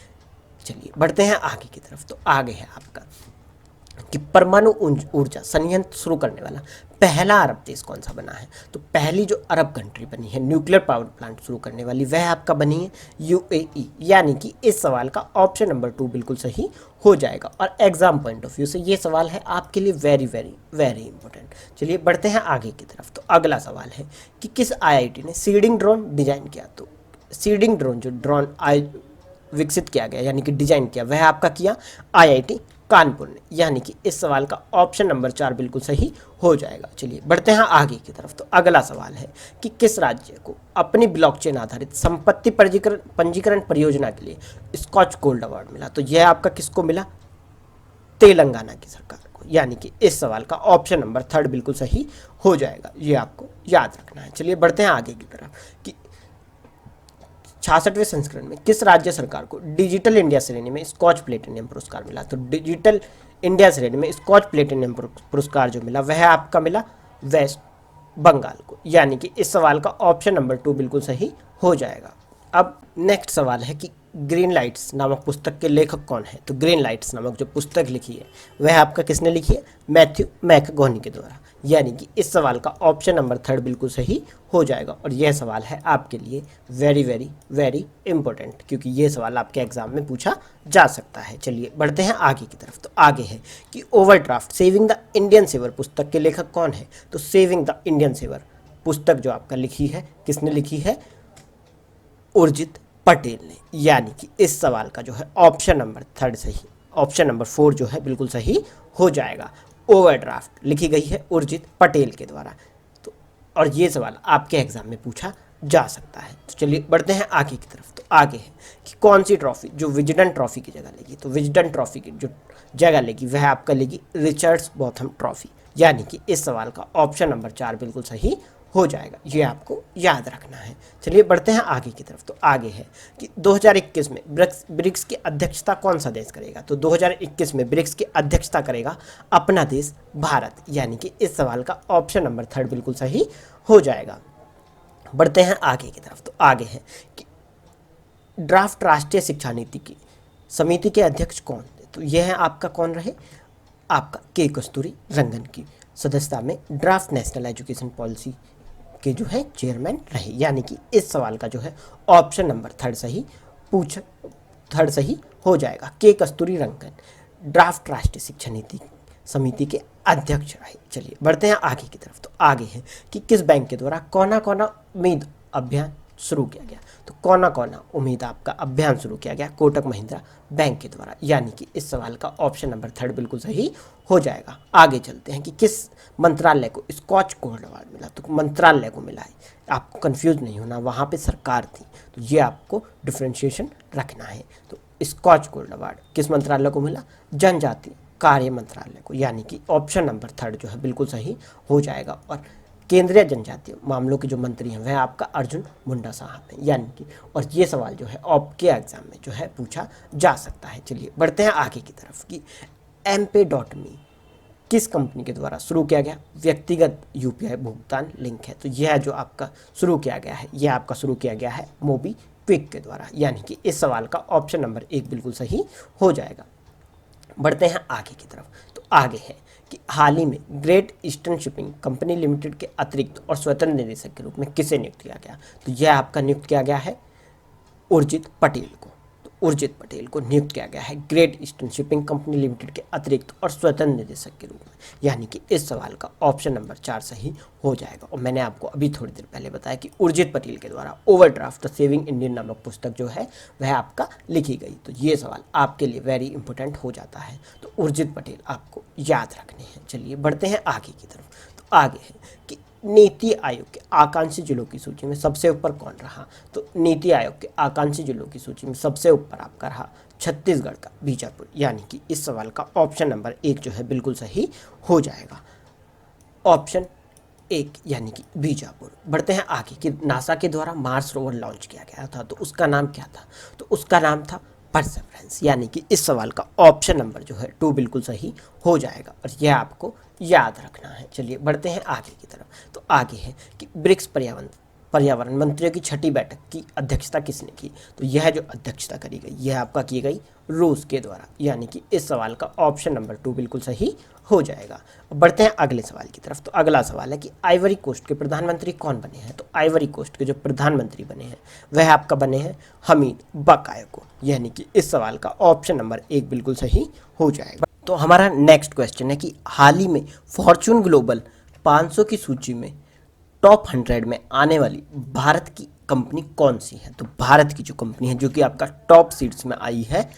चलिए बढ़ते हैं आगे की तरफ। तो आगे है आपका कि परमाणु ऊर्जा संयंत्र शुरू करने वाला पहला अरब देश कौन सा बना है। तो पहली जो अरब कंट्री बनी है न्यूक्लियर पावर प्लांट शुरू करने वाली वह आपका बनी है यूएई, यानी कि इस सवाल का ऑप्शन नंबर 2 बिल्कुल सही हो जाएगा। और एग्जाम पॉइंट ऑफ व्यू से ये सवाल है आपके लिए वेरी वेरी वेरी इंपॉर्टेंट। चलिए बढ़ते हैं आगे की तरफ। तो अगला सवाल है कि किस आईआईटी ने सीडिंग ड्रोन डिजाइन किया। तो सीडिंग ड्रोन जो ड्रोन विकसित किया गया यानी कि डिजाइन किया वह आपका किया आईआईटी कानपुर ने, यानी कि इस सवाल का ऑप्शन नंबर 4 बिल्कुल सही हो जाएगा। चलिए बढ़ते हैं आगे की तरफ। तो अगला सवाल है कि किस राज्य को अपनी ब्लॉकचेन आधारित संपत्ति पंजीकरण परियोजना के लिए स्कॉच गोल्ड अवार्ड मिला। तो यह आपका किसको मिला, तेलंगाना की सरकार को, यानी कि इस सवाल का ऑप्शन नंबर 3 बिल्कुल सही हो जाएगा। ये आपको याद रखना है। चलिए बढ़ते हैं आगे की तरफ कि 66वें संस्करण में किस राज्य सरकार को डिजिटल इंडिया श्रेणी में स्कॉच प्लेटिनियम पुरस्कार मिला। तो डिजिटल इंडिया श्रेणी में स्कॉच प्लेटिनियम पुरस्कार जो मिला वह आपका मिला वेस्ट बंगाल को, यानी कि इस सवाल का ऑप्शन नंबर 2 बिल्कुल सही हो जाएगा। अब नेक्स्ट सवाल है कि ग्रीन लाइट्स नामक पुस्तक के लेखक कौन है। तो ग्रीन लाइट्स नामक जो पुस्तक लिखी है वह आपका किसने लिखी है, मैथ्यू मैकगोनी के द्वारा, यानी कि इस सवाल का ऑप्शन नंबर 3 बिल्कुल सही हो जाएगा। और यह सवाल है आपके लिए वेरी वेरी वेरी इंपॉर्टेंट, क्योंकि ये सवाल आपके एग्जाम में पूछा जा सकता है। चलिए बढ़ते हैं आगे की तरफ। तो आगे है कि overdraft saving the Indian saver पुस्तक के लेखक कौन है। तो सेविंग द इंडियन सेवर पुस्तक जो आपका लिखी है किसने लिखी है, उर्जित पटेल ने, यानी कि इस सवाल का जो है ऑप्शन नंबर 3 सही, ऑप्शन नंबर 4 जो है बिल्कुल सही हो जाएगा। ओवरड्राफ्ट लिखी गई है उर्जित पटेल के द्वारा। तो और ये सवाल आपके एग्जाम में पूछा जा सकता है। तो चलिए बढ़ते हैं आगे की तरफ। तो आगे है कि कौन सी ट्रॉफी जो विजडन ट्रॉफी की जगह लेगी। तो विजडन ट्रॉफी की जो जगह लेगी वह आपका लेगी रिचर्ड्स बॉथम ट्रॉफी, यानी कि इस सवाल का ऑप्शन नंबर 4 बिल्कुल सही हो जाएगा। ये आपको याद रखना है। चलिए बढ़ते हैं आगे की तरफ। तो आगे है कि 2021 में ब्रिक्स की अध्यक्षता कौन सा देश करेगा। तो 2021 में ब्रिक्स की अध्यक्षता करेगा अपना देश भारत, यानी कि इस सवाल का ऑप्शन नंबर 3 बिल्कुल सही हो जाएगा। बढ़ते हैं आगे की तरफ। तो आगे है कि ड्राफ्ट राष्ट्रीय शिक्षा नीति की समिति के अध्यक्ष कौन थे। तो यह है आपका कौन रहे, आपका के कस्तूरी रंगन की सदस्यता में ड्राफ्ट नेशनल एजुकेशन पॉलिसी के जो है चेयरमैन रहे, यानी कि इस सवाल का जो है ऑप्शन नंबर 3 सही हो जाएगा। के कस्तूरी रंगन ड्राफ्ट राष्ट्रीय शिक्षा नीति समिति के अध्यक्ष रहे। चलिए बढ़ते हैं आगे की तरफ। तो आगे है कि किस बैंक के द्वारा कौना कौना उम्मीद अभियान शुरू किया गया। तो कौना कौना उम्मीद आपका अभियान शुरू किया गया कोटक महिंद्रा बैंक के द्वारा, यानी कि इस सवाल का ऑप्शन नंबर 3 बिल्कुल सही हो जाएगा। आगे चलते हैं कि किस मंत्रालय को स्कॉच गोल्ड अवार्ड मिला। तो मंत्रालय को मिला है, आपको कंफ्यूज नहीं होना, वहाँ पे सरकार थी, तो ये आपको डिफ्रेंशिएशन रखना है। तो स्कॉच गोल्ड अवार्ड किस मंत्रालय को मिला, जनजातीय कार्य मंत्रालय को, यानी कि ऑप्शन नंबर 3 जो है बिल्कुल सही हो जाएगा। और केंद्रीय जनजातीय मामलों के जो मंत्री हैं वह आपका अर्जुन मुंडा साहब हैं, यानी कि और ये सवाल जो है आपके एग्जाम में जो है पूछा जा सकता है। चलिए बढ़ते हैं आगे की तरफ कि MPay.me किस कंपनी के द्वारा शुरू किया गया व्यक्तिगत UPI भुगतान लिंक है। तो यह जो आपका शुरू किया गया है, यह आपका शुरू किया गया है मोबीक्विक के द्वारा, यानी कि इस सवाल का ऑप्शन नंबर 1 बिल्कुल सही हो जाएगा। बढ़ते हैं आगे की तरफ। तो आगे है कि हाल ही में great eastern shipping company limited के अतिरिक्त और स्वतंत्र निदेशक के रूप में किसे नियुक्त किया गया। तो यह आपका नियुक्त किया गया है उर्जित पटेल को। तो उर्जित पटेल को नियुक्त किया गया है great eastern shipping company limited के अतिरिक्त और स्वतंत्र निदेशक के रूप में, यानी कि इस सवाल का ऑप्शन नंबर 4 सही हो जाएगा। और मैंने आपको अभी थोड़ी देर पहले बताया कि उर्जित पटेल के द्वारा ओवरड्राफ्ट द सेविंग इंडियन नामक पुस्तक जो है वह आपका लिखी गई। तो ये सवाल आपके लिए वेरी इंपॉर्टेंट हो जाता है, तो उर्जित पटेल आपको याद रखने हैं। चलिए बढ़ते हैं आगे की तरफ। तो आगे है कि नीति आयोग के आकांक्षी जिलों की सूची में सबसे ऊपर कौन रहा। तो नीति आयोग के आकांक्षी जिलों की सूची में सबसे ऊपर आपका रहा छत्तीसगढ़ का बीजापुर, यानी कि इस सवाल का ऑप्शन नंबर 1 जो है बिल्कुल सही हो जाएगा, ऑप्शन 1 यानी कि बीजापुर। बढ़ते हैं आगे कि नासा के द्वारा मार्स रोवर लॉन्च किया गया था, तो उसका नाम क्या था। तो उसका नाम था परसेवरेंस, यानी कि इस सवाल का ऑप्शन नंबर जो है 2 बिल्कुल सही हो जाएगा और यह आपको याद रखना है। चलिए बढ़ते हैं आगे की तरफ। तो आगे है कि ब्रिक्स पर्यावरण मंत्रियों की 6ठी बैठक की अध्यक्षता किसने की। तो यह जो अध्यक्षता करी गई यह आपका की गई रूस के द्वारा, यानी कि इस सवाल का ऑप्शन नंबर 2 बिल्कुल सही हो जाएगा। बढ़ते हैं अगले सवाल की तरफ। तो अगला सवाल है कि आइवरी कोस्ट के प्रधानमंत्री कौन बने हैं। तो आइवरी कोस्ट के जो प्रधानमंत्री बने हैं वह आपका बने हैं हमीद बकायो, यानी कि इस सवाल का ऑप्शन नंबर 1 बिल्कुल सही हो जाएगा। तो हमारा नेक्स्ट क्वेश्चन है कि हाल ही में फॉर्च्यून ग्लोबल 500 की सूची में टॉप 100 में आने वाली भारत कंपनी कौन सी है। तो भारत की जो कंपनी है जो कि आपका टॉप सीट्स में आई है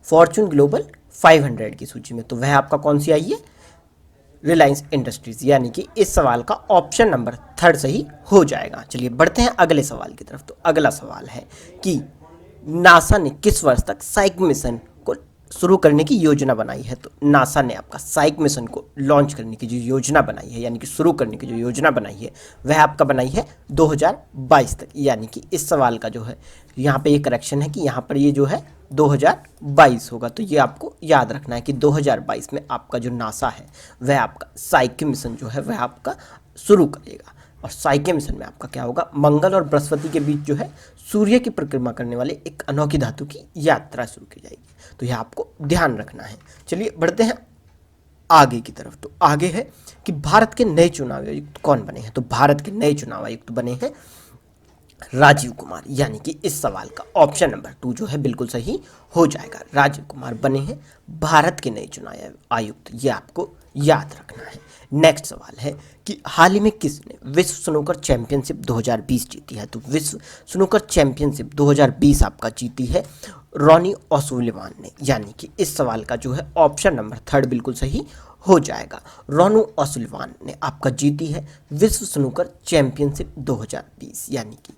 फॉर्च्यून ग्लोबल 500 की सूची में, तो वह आपका कौन सी आई है, रिलायंस इंडस्ट्रीज, यानी कि इस सवाल का ऑप्शन नंबर 3 सही हो जाएगा। चलिए बढ़ते हैं अगले सवाल की तरफ। तो अगला सवाल है कि नासा ने किस वर्ष तक साइक मिशन को शुरू करने की योजना बनाई है। तो नासा ने आपका साइक मिशन को लॉन्च करने की जो योजना बनाई है, यानी कि शुरू करने की जो योजना बनाई है वह आपका बनाई है 2022 तक, यानी कि इस सवाल का जो है यहाँ पे ये करेक्शन है कि यहाँ पर ये जो है 2022 होगा। तो ये आपको याद रखना है कि 2022 में आपका जो नासा है वह आपका साइक मिशन जो है वह आपका शुरू करेगा। और साइके मिशन में आपका क्या होगा, मंगल और बृहस्पति के बीच जो है सूर्य की परिक्रमा करने वाले एक अनोखी धातु की यात्रा शुरू की जाएगी। तो यह आपको ध्यान रखना है। चलिए बढ़ते हैं आगे की तरफ। तो आगे है कि भारत के नए चुनाव आयुक्त कौन बने हैं। तो भारत के नए चुनाव आयुक्त बने हैं राजीव कुमार, यानी कि इस सवाल का ऑप्शन नंबर 2 जो है बिल्कुल सही हो जाएगा। राजीव कुमार बने हैं भारत के नए चुनाव आयुक्त, ये आपको याद रखना है। नेक्स्ट सवाल है कि हाल ही में किसने विश्व स्नूकर चैंपियनशिप 2020 जीती है। तो विश्व स्नूकर चैंपियनशिप 2020 आपका जीती है रॉनी ओसुलिवान ने, यानी कि इस सवाल का जो है ऑप्शन नंबर 3 बिल्कुल सही हो जाएगा। रोनू ओसुलिवान ने आपका जीती है विश्व स्नूकर चैंपियनशिप 2020, यानी कि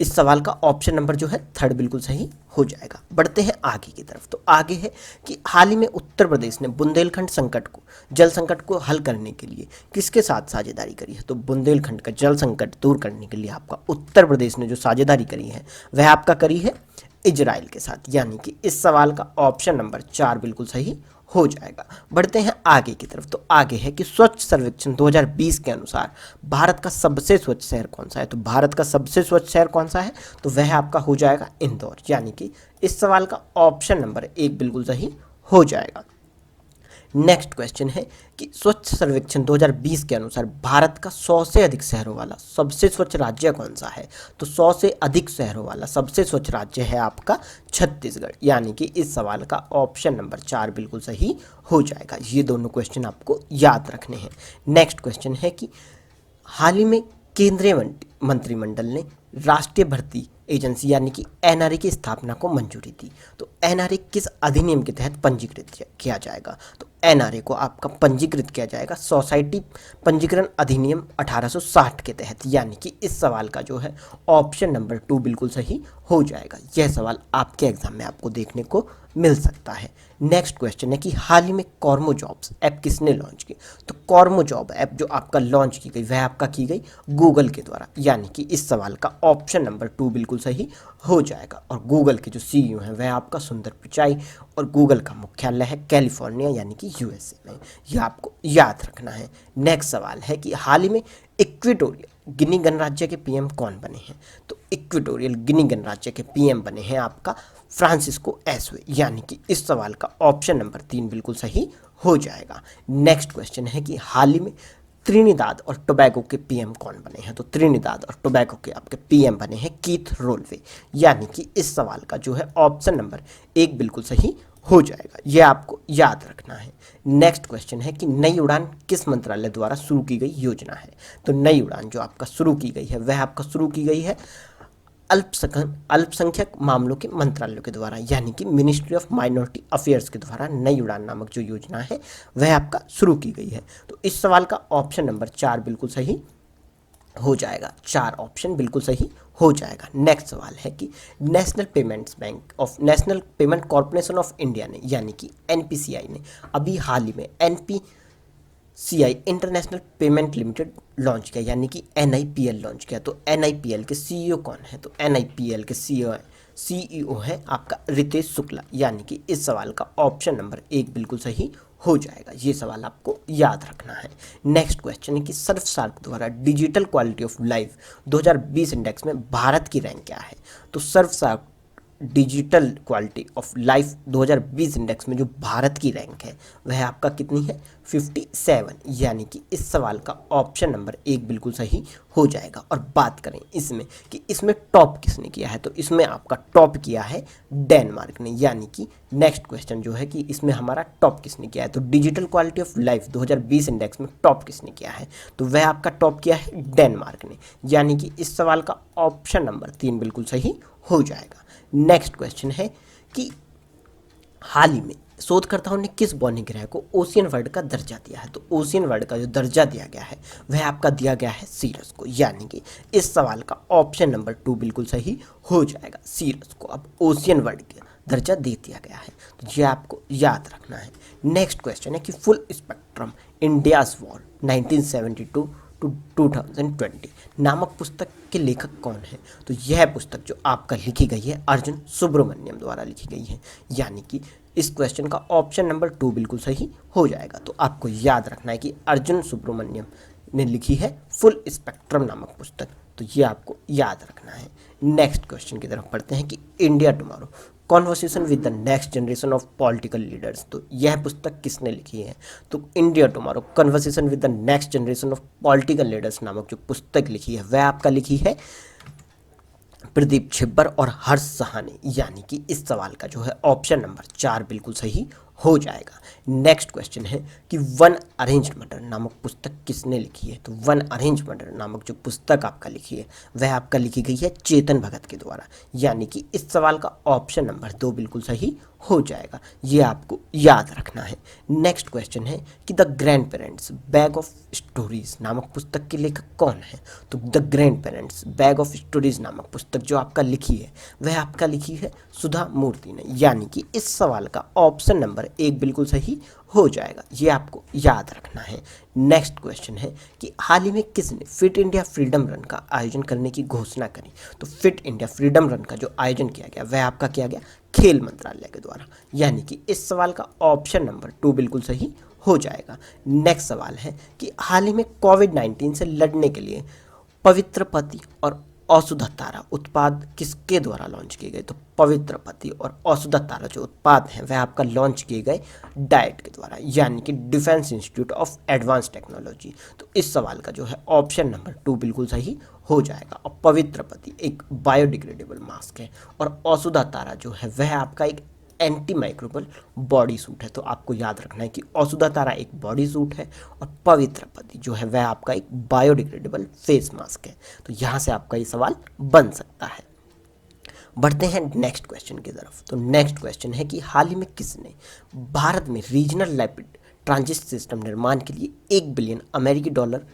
इस सवाल का ऑप्शन नंबर जो है 3 बिल्कुल सही हो जाएगा। बढ़ते हैं आगे की तरफ। तो आगे है कि हाल ही में उत्तर प्रदेश ने बुंदेलखंड संकट को जल संकट को हल करने के लिए किसके साथ साझेदारी करी है। तो बुंदेलखंड का जल संकट दूर करने के लिए आपका उत्तर प्रदेश ने जो साझेदारी करी है वह आपका करी है इजराइल के साथ, यानी कि इस सवाल का ऑप्शन नंबर 4 बिल्कुल सही हो जाएगा। बढ़ते हैं आगे की तरफ। तो आगे है कि स्वच्छ सर्वेक्षण 2020 के अनुसार भारत का सबसे स्वच्छ शहर कौन सा है। तो भारत का सबसे स्वच्छ शहर कौन सा है, तो वह आपका हो जाएगा इंदौर, यानी कि इस सवाल का ऑप्शन नंबर 1 बिल्कुल सही हो जाएगा। नेक्स्ट क्वेश्चन है कि स्वच्छ सर्वेक्षण 2020 के अनुसार भारत का 100 से अधिक शहरों वाला सबसे स्वच्छ राज्य कौन सा है? तो 100 से अधिक शहरों वाला सबसे स्वच्छ राज्य है आपका छत्तीसगढ़, यानी कि इस सवाल का ऑप्शन नंबर 4 बिल्कुल सही हो जाएगा। ये दोनों क्वेश्चन आपको याद रखने हैं। नेक्स्ट क्वेश्चन है कि हाल ही में केंद्रीय मंत्रिमंडल ने राष्ट्रीय भर्ती एजेंसी यानी कि एनआरए की स्थापना को मंजूरी दी। तो एनआरए किस अधिनियम के तहत पंजीकृत किया जाएगा? तो एनआरए को आपका पंजीकृत किया जाएगा सोसाइटी पंजीकरण अधिनियम 1860 के तहत, यानी कि इस सवाल का जो है ऑप्शन नंबर 2 बिल्कुल सही हो जाएगा। यह सवाल आपके एग्जाम में आपको देखने को मिल सकता है। नेक्स्ट क्वेश्चन है कि हाल ही में कॉर्मो जॉब्स ऐप किसने लॉन्च की? तो कॉर्मो जॉब ऐप जो आपका लॉन्च की गई वह आपका की गई गूगल के द्वारा, यानी कि इस सवाल का ऑप्शन नंबर 2 बिल्कुल सही हो जाएगा। और गूगल के जो सीईओ हैं वह आपका सुंदर पिचाई और गूगल का मुख्यालय है कैलिफोर्निया यानी कि यूएसए में। यह आपको याद रखना है। नेक्स्ट सवाल है कि हाल ही में इक्वेटोरियल गिनी गणराज्य के पीएम कौन बने हैं? तो इक्वेटोरियल गिनी गणराज्य के पीएम बने हैं आपका फ्रांसिस्को एसवे, यानी कि इस सवाल का ऑप्शन नंबर 3 बिल्कुल सही हो जाएगा। नेक्स्ट क्वेश्चन है कि हाल ही में त्रिनिदाद और टोबैगो के पीएम कौन बने हैं? तो त्रिनिदाद और टोबैगो के आपके पीएम बने हैं कीथ रोलवे, यानी कि इस सवाल का जो है ऑप्शन नंबर 1 बिल्कुल सही हो जाएगा। यह आपको याद रखना है। नेक्स्ट क्वेश्चन है कि नई उड़ान किस मंत्रालय द्वारा शुरू की गई योजना है? तो नई उड़ान जो आपका शुरू की गई है वह आपका शुरू की गई है अल्पसंख्यक मामलों के मंत्रालय के द्वारा, यानी कि मिनिस्ट्री ऑफ माइनॉरिटी अफेयर्स के द्वारा नई उड़ान नामक जो योजना है वह आपका शुरू की गई है। तो इस सवाल का ऑप्शन नंबर 4 बिल्कुल सही हो जाएगा। 4 ऑप्शन बिल्कुल सही हो जाएगा। नेक्स्ट सवाल है कि national payment corporation of India ने, यानी कि एनपीसीआई ने अभी हाल ही में NPCI international payment limited launch किया, यानी कि एनआईपीएल लॉन्च किया। तो एनआईपीएल के सीईओ कौन है? तो एनआईपीएल के सीईओ है आपका रितेश शुक्ला, यानी कि इस सवाल का ऑप्शन नंबर 1 बिल्कुल सही हो जाएगा। ये सवाल आपको याद रखना है। नेक्स्ट क्वेश्चन है कि सर्वसार्क द्वारा digital quality of life 2020 index में भारत की रैंक क्या है? तो Surfshark digital quality of life 2020 index में जो भारत की रैंक है वह आपका कितनी है? 57, यानी कि इस सवाल का ऑप्शन नंबर 1 बिल्कुल सही हो जाएगा। और बात करें इसमें कि इसमें टॉप किसने किया है, तो इसमें आपका टॉप किया है डेनमार्क ने, यानी कि नेक्स्ट क्वेश्चन जो है कि इसमें हमारा टॉप किसने किया है, तो digital quality of life 2020 index में टॉप किसने किया है? तो वह आपका टॉप किया है डेनमार्क ने, यानी कि इस सवाल का ऑप्शन नंबर 3 बिल्कुल सही हो जाएगा। नेक्स्ट क्वेश्चन है कि हाल ही में शोधकर्ताओं ने किस बौने ग्रह को ओशियन वर्ल्ड का दर्जा दिया है? तो ओशियन वर्ल्ड का जो दर्जा दिया गया है वह आपका दिया गया है सीरस को, यानी कि इस सवाल का ऑप्शन नंबर 2 बिल्कुल सही हो जाएगा। सीरस को अब ओशियन वर्ल्ड का दर्जा दे दिया गया है, तो ये आपको याद रखना है। नेक्स्ट क्वेश्चन है कि full spectrum India's war 1972 to 2020 नामक पुस्तक के लेखक कौन है? तो यह पुस्तक जो आपका लिखी गई है अर्जुन सुब्रमण्यम द्वारा लिखी गई है, यानी कि इस क्वेश्चन का ऑप्शन नंबर 2 बिल्कुल सही हो जाएगा। तो आपको याद रखना है कि अर्जुन सुब्रमण्यम ने लिखी है फुल स्पेक्ट्रम नामक पुस्तक, तो ये आपको याद रखना है। नेक्स्ट क्वेश्चन की तरफ पढ़ते हैं कि India tomorrow conversation with the next generation of political leaders, तो यह पुस्तक किसने लिखी है? तो India tomorrow conversation with the next generation of political leaders नामक जो पुस्तक लिखी है वह आपका लिखी है प्रदीप छिब्बर और हर्ष सहानी, यानी कि इस सवाल का जो है ऑप्शन नंबर 4 बिल्कुल सही हो जाएगा। नेक्स्ट क्वेश्चन है कि वन अरेंज्ड मर्डर नामक पुस्तक किसने लिखी है? तो वन अरेंज्ड मर्डर नामक जो पुस्तक आपका लिखी है वह आपका लिखी गई है चेतन भगत के द्वारा, यानी कि इस सवाल का ऑप्शन नंबर 2 बिल्कुल सही हो जाएगा। ये आपको याद रखना है। नेक्स्ट क्वेश्चन है कि the grand parents bag of stories नामक पुस्तक के लेखक कौन है? तो the grand parents bag of stories नामक पुस्तक जो आपका लिखी है वह आपका लिखी है सुधा मूर्ति ने, यानी कि इस सवाल का ऑप्शन नंबर 1 बिल्कुल सही हो जाएगा। ये आपको याद रखना है। नेक्स्ट क्वेश्चन है कि हाल ही में किसने फिट इंडिया फ्रीडम रन का आयोजन करने की घोषणा करी? तो फिट इंडिया फ्रीडम रन का जो आयोजन किया गया वह आपका किया गया खेल मंत्रालय के द्वारा, यानी कि इस सवाल का ऑप्शन नंबर 2 बिल्कुल सही हो जाएगा। नेक्स्ट सवाल है कि हाल ही में कोविड-19 से लड़ने के लिए पवित्र पति और औषधा तारा उत्पाद किसके द्वारा लॉन्च किए गए? तो पवित्र पति और औषधा तारा जो उत्पाद हैं वह आपका लॉन्च किए गए डाइट के द्वारा, यानी कि defence institute of advance technology. तो इस सवाल का जो है ऑप्शन नंबर 2 बिल्कुल सही हो जाएगा। और पवित्र पति एक बायोडिग्रेडेबल मास्क है और औषधा तारा जो है वह आपका एक एंटी माइक्रोबल बॉडी सूट है। तो आपको याद रखना है कि औषधा तारा एक बॉडी सूट है और पवित्र पति जो है वह आपका एक बायोडिग्रेडेबल फेस मास्क है। तो यहाँ से आपका ये सवाल बन सकता है। बढ़ते हैं नेक्स्ट क्वेश्चन की तरफ। तो नेक्स्ट क्वेश्चन है कि हाल ही में किसने भारत में रीजनल रैपिड ट्रांजिट सिस्टम निर्माण के लिए 1 बिलियन अमेरिकी डॉलर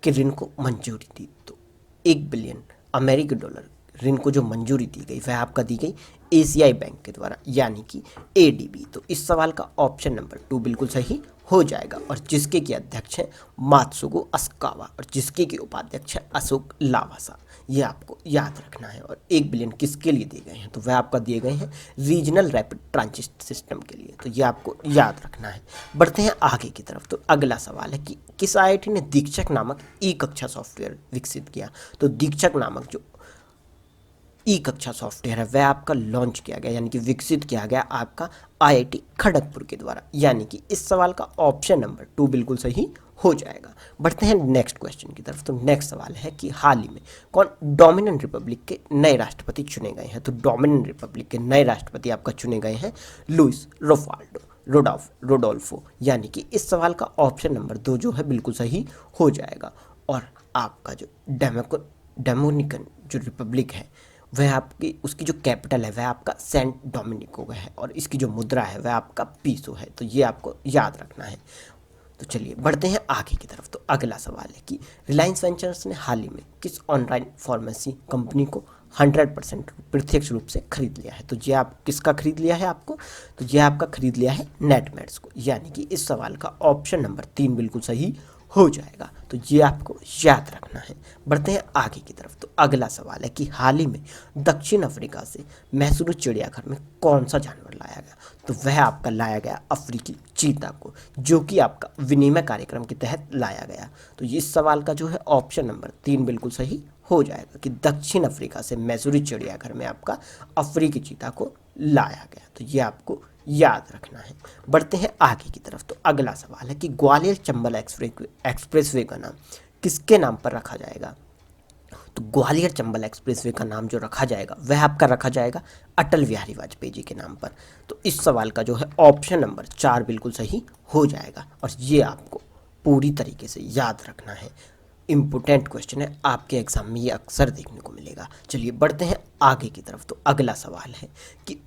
के ऋण को मंजूरी दी? तो 1 बिलियन अमेरिकी डॉलर ऋण को जो मंजूरी दी गई वह आपका दी गई एशियाई बैंक के द्वारा, यानी कि एडीबी। तो इस सवाल का ऑप्शन नंबर 2 बिल्कुल सही हो जाएगा। और जिसके की अध्यक्ष है मात्सुगो अस्कावा और जिसके की उपाध्यक्ष है अशोक लावासा, ये आपको याद रखना है। और 1 बिलियन किसके लिए दिए गए हैं? तो वह आपका दिए गए हैं रीजनल रैपिड ट्रांजिट सिस्टम के लिए। तो ये आपको याद रखना है। बढ़ते हैं आगे की तरफ। तो अगला सवाल है कि किस आईआईटी ने दीक्षक नामक ई कक्षा सॉफ्टवेयर विकसित किया? तो दीक्षक नामक जो ई कक्षा सॉफ्टवेयर है वह आपका लॉन्च किया गया, यानी कि विकसित किया गया आपका आईआईटी खड़गपुर के द्वारा, यानी कि इस सवाल का ऑप्शन नंबर 2 बिल्कुल सही हो जाएगा। बढ़ते हैं नेक्स्ट क्वेश्चन की तरफ। तो नेक्स्ट सवाल है कि हाल ही में कौन डोमिनिकन रिपब्लिक के नए राष्ट्रपति चुने गए हैं? तो डोमिनिकन रिपब्लिक के नए राष्ट्रपति आपका चुने गए हैं लुइस रोडोल्फो, यानी कि इस सवाल का ऑप्शन नंबर 2 जो है बिल्कुल सही हो जाएगा। और आपका जो डोमिनिकन जो रिपब्लिक है वह आपकी उसकी जो कैपिटल है वह आपका सेंट डोमिनिको है और इसकी जो मुद्रा है वह आपका पीसो है। तो ये आपको याद रखना है। तो चलिए बढ़ते हैं आगे की तरफ। तो अगला सवाल है कि रिलायंस वेंचर्स ने हाल ही में किस ऑनलाइन फार्मेसी कंपनी को 100% प्रत्यक्ष रूप से खरीद लिया है? तो ये आप किसका खरीद लिया है आपको? तो ये आपका खरीद लिया है नेटमेट्स को, यानी कि इस सवाल का ऑप्शन नंबर 3 बिल्कुल सही हो जाएगा। तो ये आपको याद रखना है। बढ़ते हैं आगे की तरफ। तो अगला सवाल है कि हाल ही में दक्षिण अफ्रीका से मैसूरू चिड़ियाघर में कौन सा जानवर लाया गया? तो वह आपका लाया गया अफ्रीकी चीता को, जो कि आपका विनिमय कार्यक्रम के तहत लाया गया। तो इस सवाल का जो है ऑप्शन नंबर 3 बिल्कुल सही हो जाएगा कि दक्षिण अफ्रीका से मैसूरू चिड़ियाघर में आपका अफ्रीकी चीता को लाया गया। तो ये आपको याद रखना है। बढ़ते हैं आगे की तरफ। तो अगला सवाल है कि ग्वालियर चंबल एक्सप्रेसवे का नाम किसके नाम पर रखा जाएगा? तो ग्वालियर चंबल एक्सप्रेसवे का नाम जो रखा जाएगा वह आपका रखा जाएगा अटल बिहारी वाजपेयी जी के नाम पर। तो इस सवाल का जो है ऑप्शन नंबर 4 बिल्कुल सही हो जाएगा और ये आपको पूरी तरीके से याद रखना है। इम्पोर्टेंट क्वेश्चन है, आपके एग्जाम में ये अक्सर देखने को मिलेगा। चलिए बढ़ते हैं आगे की तरफ। तो अगला सवाल है कि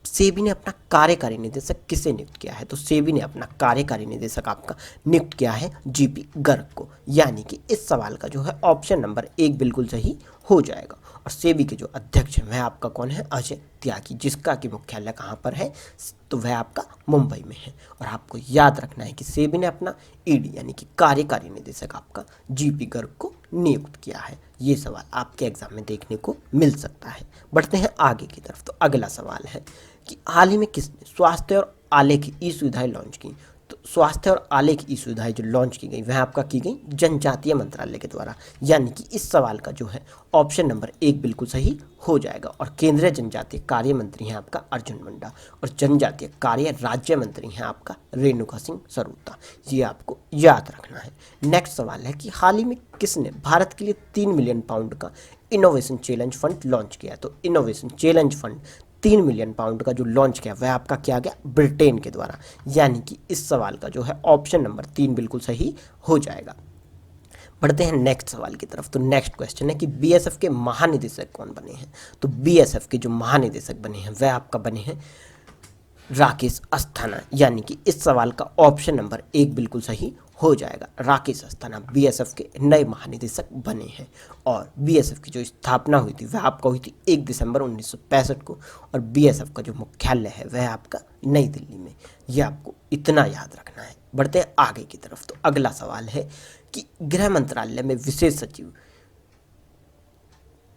सेबी ने अपना कार्यकारी निदेशक किसे नियुक्त किया है? तो सेबी ने अपना कार्यकारी निदेशक आपका नियुक्त किया है जीपी गर्ग को, यानी कि इस सवाल का जो है ऑप्शन नंबर 1 बिल्कुल सही हो जाएगा। और सेबी के जो अध्यक्ष हैं वह आपका कौन है? अजय त्यागी, जिसका कि मुख्यालय कहाँ पर है? तो वह आपका मुंबई में है। और आपको याद रखना है कि सेबी ने अपना ईडी यानी कि कार्यकारी निदेशक आपका जीपी गर्ग को नियुक्त किया है। ये सवाल आपके एग्जाम में देखने को मिल सकता है। बढ़ते हैं आगे की तरफ। तो अगला सवाल है कि हाल ही में किसने स्वास्थ्य और आलेख ई सुविधाएं लॉन्च की? तो स्वास्थ्य और आलेख ई सुविधाएं जो लॉन्च की गई वह आपका की गई जनजातीय मंत्रालय के द्वारा, यानी कि इस सवाल का जो है ऑप्शन नंबर 1 बिल्कुल सही हो जाएगा। और केंद्रीय जनजातीय कार्य मंत्री हैं आपका अर्जुन मुंडा और जनजातीय कार्य राज्य मंत्री हैं आपका रेणुका सिंह सरूता। ये आपको याद रखना है। नेक्स्ट सवाल है कि हाल ही में किसने भारत के लिए 3 मिलियन पाउंड का इनोवेशन चैलेंज फंड लॉन्च किया? तो innovation challenge fund 3 million pound का जो लॉन्च किया वह आपका किया गया ब्रिटेन के द्वारा, यानी कि इस सवाल का जो है ऑप्शन नंबर 3 बिल्कुल सही हो जाएगा। बढ़ते हैं नेक्स्ट सवाल की तरफ। तो नेक्स्ट क्वेश्चन है कि बीएसएफ के महानिदेशक कौन बने हैं? तो बीएसएफ के जो महानिदेशक बने हैं वह आपका बने हैं राकेश अस्थाना, यानी कि इस सवाल का ऑप्शन नंबर 1 बिल्कुल सही हो जाएगा। राकेश अस्थाना बीएसएफ के नए महानिदेशक बने हैं और बीएसएफ की जो स्थापना हुई थी वह आपका हुई थी 1 दिसंबर 1965 को और बीएसएफ का जो मुख्यालय है वह आपका नई दिल्ली में। यह आपको इतना याद रखना है। बढ़ते हैं आगे की तरफ। तो अगला सवाल है कि गृह मंत्रालय में विशेष सचिव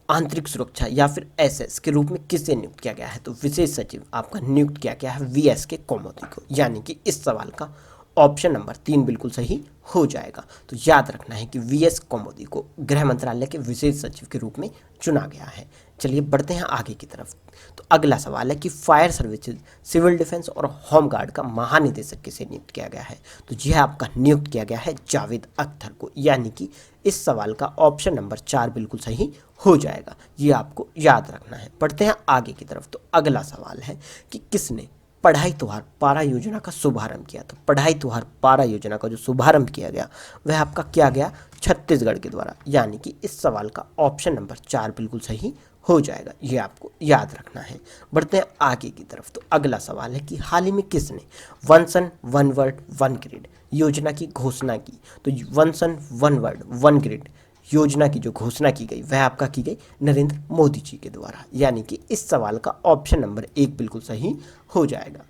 आंतरिक सुरक्षा या फिर एसएस के रूप में किसे नियुक्त किया गया है? तो विशेष सचिव आपका नियुक्त किया गया है वीएस के कोमोदी को, यानी कि इस सवाल का ऑप्शन नंबर 3 बिल्कुल सही हो जाएगा। तो याद रखना है कि वीएस कोमोदी को गृह मंत्रालय के विशेष सचिव के रूप में चुना गया है। चलिए बढ़ते हैं आगे की तरफ। तो अगला सवाल है कि फायर सर्विसेज, सिविल डिफेंस और होम गार्ड का महानिदेशक किसे नियुक्त किया गया है? तो यह आपका नियुक्त किया गया है जावेद अख्तर को, यानी कि इस सवाल का ऑप्शन नंबर 4 बिल्कुल सही हो जाएगा। ये आपको याद रखना है। बढ़ते हैं आगे की तरफ। तो अगला सवाल है कि किसने पढ़ाई त्योहार पारा योजना का शुभारंभ किया? तो पढ़ाई त्योहार पारा योजना का जो शुभारंभ किया गया वह आपका किया गया छत्तीसगढ़ के द्वारा, यानी कि इस सवाल का ऑप्शन नंबर 4 बिल्कुल सही हो जाएगा। ये आपको याद रखना है। बढ़ते हैं आगे की तरफ। तो अगला सवाल है कि हाल ही में किसने one sun one word one grid योजना की घोषणा की? तो one sun one word one grid योजना की जो घोषणा की गई वह आपका की गई नरेंद्र मोदी जी के द्वारा, यानी कि इस सवाल का ऑप्शन नंबर 1 बिल्कुल सही हो जाएगा।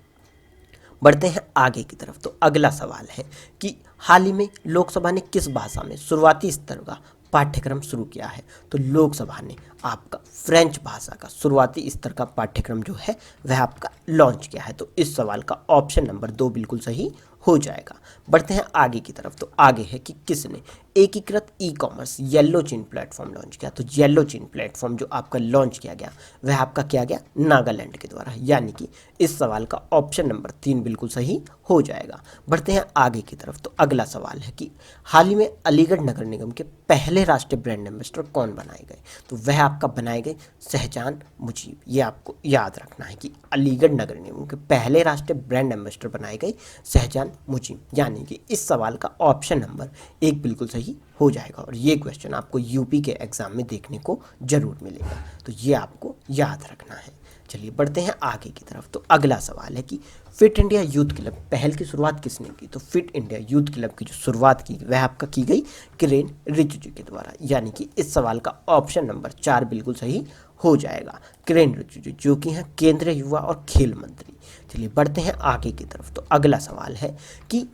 बढ़ते हैं आगे की तरफ। तो अगला सवाल है कि हाल ही में लोकसभा ने किस भाषा में शुरुआती स्तर का पाठ्यक्रम शुरू किया है? तो लोकसभा ने आपका फ्रेंच भाषा का शुरुआती स्तर का पाठ्यक्रम जो है वह आपका लॉन्च किया है। तो इस सवाल का ऑप्शन नंबर 2 बिल्कुल सही हो जाएगा। बढ़ते हैं आगे की तरफ। तो आगे है कि किसने एकीकृत e commerce yellow chain platform launch किया? तो येलो चेन प्लेटफॉर्म जो आपका लॉन्च किया गया वह आपका किया गया नागालैंड के द्वारा, यानी कि इस सवाल का ऑप्शन नंबर 3 बिल्कुल सही हो जाएगा। बढ़ते हैं आगे की तरफ। तो अगला सवाल है कि हाल ही में अलीगढ़ नगर निगम के पहले राष्ट्रीय ब्रांड एम्बेसडर कौन बनाए गए? तो वह आपका बनाए गए शहजान मुजीब। ये आपको याद रखना है कि अलीगढ़ नगर निगम के पहले राष्ट्रीय ब्रांड एम्बेसडर बनाए गए शहजान मुजीब, यानी कि इस सवाल का ऑप्शन नंबर 1 बिल्कुल सही हो जाएगा। और ये क्वेश्चन आपको यूपी के एग्जाम में देखने को जरूर मिलेगा, तो ये आपको याद रखना है। चलिए बढ़ते हैं आगे की तरफ। तो अगला सवाल है कि फिट इंडिया यूथ क्लब पहल की शुरुआत किसने की? तो फिट इंडिया यूथ क्लब की जो शुरुआत की वह आपका की गई किरेन रिजिजू के द्वारा, यानी कि इस सवाल का ऑप्शन नंबर 4 बिल्कुल सही हो जाएगा। किरेन रिजिजू जो कि हैं केंद्रीय युवा और खेल मंत्री। चलिए बढ़ते हैं आगे की तरफ। तो अगला सवाल है कि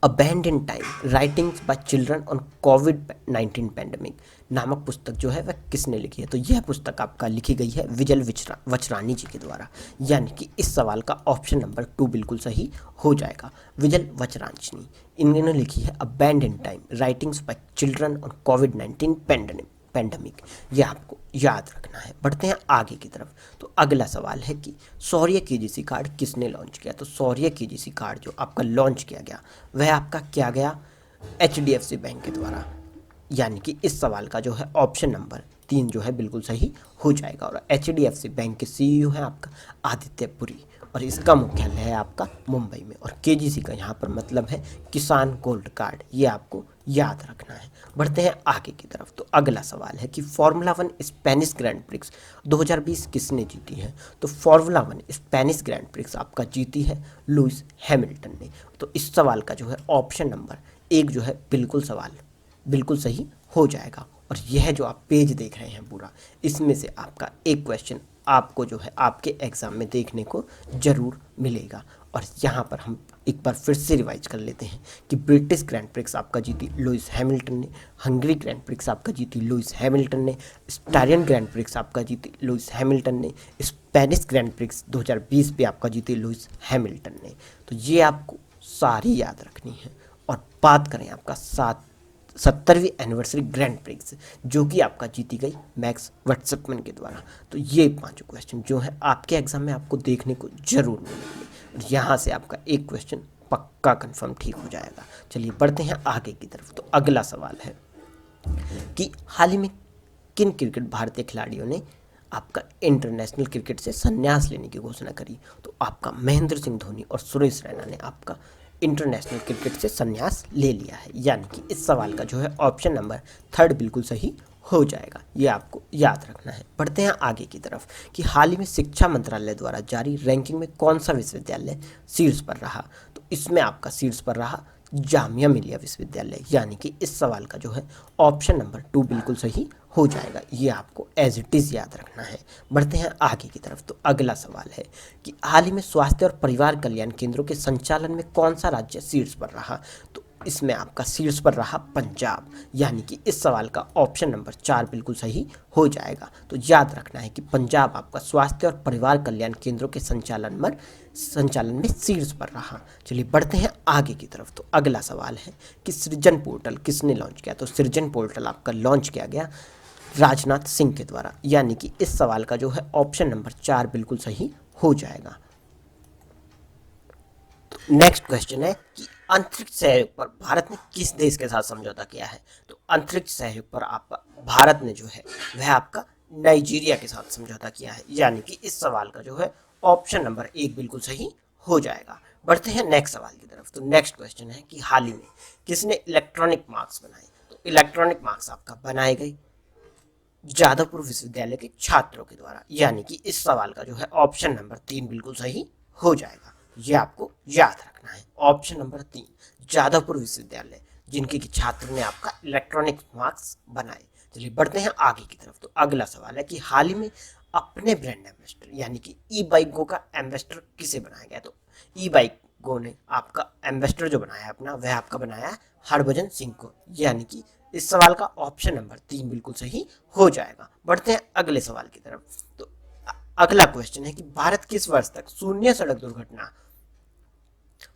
abandon time writings bye children on covid pandemic नामक पुस्तक जो है वह किसने लिखी है? तो यह पुस्तक आपका लिखी गई है विजल वचरानी जी के द्वारा, यानी कि इस सवाल का ऑप्शन नंबर 2 बिल्कुल सही हो जाएगा। विजल वचरानी इन्होंने लिखी है abandon time writings bye children on covid pandemic. ये आपको याद रखना है। बढ़ते हैं आगे की तरफ। तो अगला सवाल है कि शौर्य केजीसी कार्ड किसने लॉन्च किया? तो शौर्य केजीसी कार्ड जो आपका लॉन्च किया गया वह आपका किया गया एचडीएफसी बैंक के द्वारा, यानी कि इस सवाल का जो है ऑप्शन नंबर 3 जो है बिल्कुल सही हो जाएगा। और एचडीएफसी बैंक के सीईओ है आपका आदित्य पुरी, और इसका मुख्यालय है आपका मुंबई में। और केजीसी का यहाँ पर मतलब है किसान गोल्ड कार्ड, ये आपको याद रखना है। बढ़ते हैं आगे की तरफ। तो अगला सवाल है कि फार्मूला 1 स्पेनिश ग्रैंड प्रिक्स 2020 किसने जीती है? तो फार्मूला 1 स्पेनिश ग्रैंड प्रिक्स आपका जीती है लुइस हैमिल्टन ने। तो इस सवाल का जो है ऑप्शन नंबर 1 जो है बिल्कुल सही हो जाएगा। और यह जो आप पेज देख रहे हैं पूरा, इसमें से आपका एक क्वेश्चन आपको जो है आपके एग्ज़ाम में देखने को ज़रूर मिलेगा। और यहाँ पर हम एक बार फिर से रिवाइज कर लेते हैं कि ब्रिटिश ग्रैंड प्रिक्स आपका जीती लुइस हैमिल्टन ने, हंगरी ग्रैंड प्रिक्स आपका जीती लुइस हैमिल्टन ने, स्टारियन ग्रैंड प्रिक्स आपका जीती लुइस हैमिल्टन ने, स्पेनिश ग्रैंड प्रिक्स 2020 पे आपका जीती लुइस हैमिल्टन ने। तो ये आपको सारी याद रखनी है। और बात करें आपका 70वीं एनिवर्सरी ग्रैंड प्रिक्स जो कि आपका जीती गई मैक्स वर्स्टैपन के द्वारा। तो ये 5 क्वेश्चन जो है आपके एग्जाम में आपको देखने को जरूर मिलेंगे। और यहाँ से आपका एक क्वेश्चन पक्का कंफर्म ठीक हो जाएगा। चलिए बढ़ते हैं आगे की तरफ। तो अगला सवाल है कि हाल ही में किन क्रिकेट भारतीय खिलाड़ियों ने आपका इंटरनेशनल क्रिकेट से संन्यास लेने की घोषणा करी? तो आपका महेंद्र सिंह धोनी और सुरेश रैना ने आपका इंटरनेशनल क्रिकेट से संन्यास ले लिया है, यानी कि इस सवाल का जो है ऑप्शन नंबर 3 बिल्कुल सही हो जाएगा। ये आपको याद रखना है। बढ़ते हैं आगे की तरफ कि हाल ही में शिक्षा मंत्रालय द्वारा जारी रैंकिंग में कौन सा विश्वविद्यालय शीर्ष पर रहा? तो इसमें आपका शीर्ष पर रहा जामिया मिलिया विश्वविद्यालय, यानी कि इस सवाल का जो है ऑप्शन नंबर 2 बिल्कुल सही हो जाएगा। ये आपको एज इट इज़ याद रखना है। बढ़ते हैं आगे की तरफ। तो अगला सवाल है कि हाल ही में स्वास्थ्य और परिवार कल्याण केंद्रों के संचालन में कौन सा राज्य शीर्ष पर रहा? तो इसमें आपका शीर्ष पर रहा पंजाब, यानी कि इस सवाल का ऑप्शन नंबर 4 बिल्कुल सही हो जाएगा। तो याद रखना है कि पंजाब आपका स्वास्थ्य और परिवार कल्याण केंद्रों के संचालन में शीर्ष पर रहा। चलिए बढ़ते हैं आगे की तरफ। तो अगला सवाल है कि सृजन पोर्टल किसने लॉन्च किया। तो सृजन पोर्टल आपका लॉन्च किया गया राजनाथ सिंह के द्वारा, यानी कि इस सवाल का जो है ऑप्शन नंबर 4 बिल्कुल सही हो जाएगा। नेक्स्ट क्वेश्चन है कि अंतरिक्ष सहयोग पर भारत ने किस देश के साथ समझौता किया है। तो अंतरिक्ष सहयोग पर आपका भारत ने जो है वह आपका नाइजीरिया के साथ समझौता किया है, यानी कि इस सवाल का जो है ऑप्शन नंबर 1 बिल्कुल सही हो जाएगा। बढ़ते हैं नेक्स्ट सवाल की तरफ। तो नेक्स्ट क्वेश्चन है कि हाल ही में किसने इलेक्ट्रॉनिक मार्क्स बनाए। तो इलेक्ट्रॉनिक मार्क्स आपका बनाए गए जादवपुर विश्वविद्यालय के छात्रों के द्वारा, यानी कि इस सवाल का जो है ऑप्शन नंबर 3 बिल्कुल सही हो जाएगा। ये आपको याद रखना है, ऑप्शन नंबर 3 जादवपुर विश्वविद्यालय जिनके की छात्र ने आपका इलेक्ट्रॉनिक मार्क्स बनाए। चलिए बढ़ते हैं आगे की तरफ। तो अगला सवाल है कि हाल ही में अपने ब्रांड एम्बेसडर यानी कि ई बाइक गो का एम्बेसडर किसे बनाया गया। तो ई बाइक गो ने आपका एम्बेसडर जो बनाया अपना वह आपका बनाया है हरभजन सिंह को, यानी कि इस सवाल का ऑप्शन नंबर 3 बिल्कुल सही हो जाएगा। बढ़ते हैं अगले सवाल की तरफ। तो अगला क्वेश्चन है कि भारत किस वर्ष तक शून्य सड़क दुर्घटना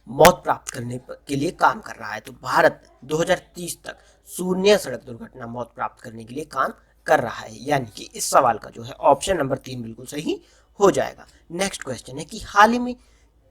मौत प्राप्त करने के लिए काम कर रहा है। तो भारत 2030 तक शून्य सड़क दुर्घटना मौत प्राप्त करने के लिए काम कर रहा है, यानी कि इस सवाल का जो है ऑप्शन नंबर 3 बिल्कुल सही हो जाएगा। नेक्स्ट क्वेश्चन है कि हाल ही में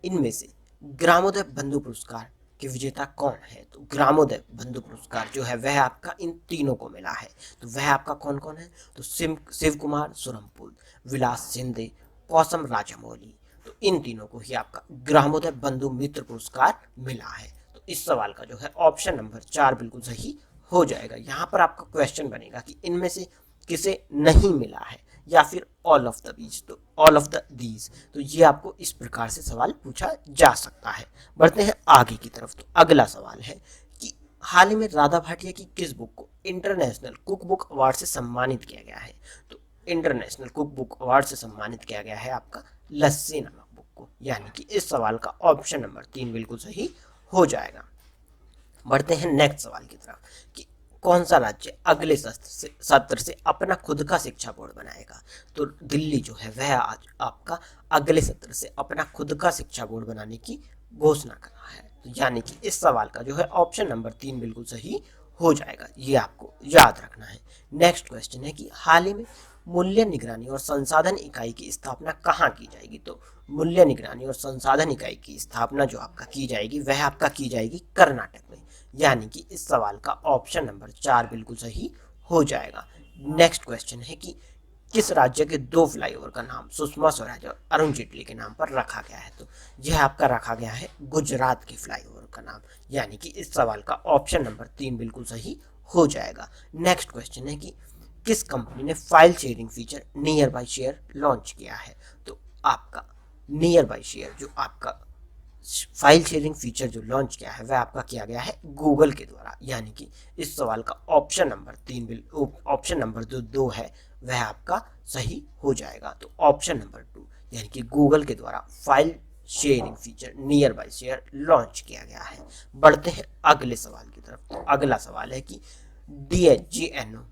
इनमें से ग्रामोदय बंधु पुरस्कार के विजेता कौन है। तो ग्रामोदय बंधु पुरस्कार जो है वह आपका इन तीनों को मिला है। तो वह आपका कौन कौन है। तो शिव कुमार सोरमपुल, विलास शिंदे, कौसम राजामौली। तो इन तीनों को ही आपका ग्रामोदय बंधु मित्र पुरस्कार मिला है। तो इस सवाल का जो है ऑप्शन नंबर 4 बिल्कुल सही हो जाएगा। यहाँ पर आपका क्वेश्चन बनेगा कि इनमें से किसे नहीं मिला है या फिर ऑल ऑफ द बीच। तो ऑल ऑफ द दीज, तो ये आपको इस प्रकार से सवाल पूछा जा सकता है। बढ़ते हैं आगे की तरफ। तो अगला सवाल है कि हाल ही में राधा भाटिया की किस बुक को इंटरनेशनल कुक बुक अवार्ड से सम्मानित किया गया है। तो इंटरनेशनल कुक बुक अवार्ड से सम्मानित किया गया है आपका लस्सी नामक बुक को, यानी कि इस सवाल का ऑप्शन नंबर 3 बिल्कुल सही हो जाएगा। बढ़ते हैं नेक्स्ट सवाल की तरफ कि कौन सा राज्य अगले सत्र से अपना खुद का शिक्षा बोर्ड बनाएगा। तो दिल्ली जो है वह आज आपका अगले सत्र से अपना खुद का शिक्षा बोर्ड बनाने की घोषणा कर रहा है। तो यानी कि इस सवाल का जो है ऑप्शन नंबर 3 बिल्कुल सही हो जाएगा। ये आपको याद रखना है। नेक्स्ट क्वेश्चन है कि हाल ही में मूल्य निगरानी और संसाधन इकाई की स्थापना कहाँ की जाएगी। तो मूल्य निगरानी और संसाधन इकाई की स्थापना जो आपका की जाएगी वह आपका की जाएगी कर्नाटक में, यानी कि इस सवाल का ऑप्शन नंबर 4 बिल्कुल सही हो जाएगा। नेक्स्ट क्वेश्चन है कि किस राज्य के 2 फ्लाईओवर का नाम सुषमा स्वराज और अरुण जेटली के नाम पर रखा गया है। तो यह आपका रखा गया है गुजरात के फ्लाईओवर का नाम, यानी कि इस सवाल का ऑप्शन नंबर 3 बिल्कुल सही हो जाएगा। नेक्स्ट क्वेश्चन है कि किस कंपनी ने file sharing feature near by share launch किया है। तो आपका नियर बाय शेयर जो आपका फाइल शेयरिंग फीचर जो लॉन्च किया है वह आपका किया गया है गूगल के द्वारा, यानी कि इस सवाल का ऑप्शन नंबर जो 2 है वह आपका सही हो जाएगा। तो ऑप्शन नंबर 2 यानी कि गूगल के द्वारा file sharing feature near by share launch किया गया है। बढ़ते हैं अगले सवाल की तरफ। तो अगला सवाल है कि DGNO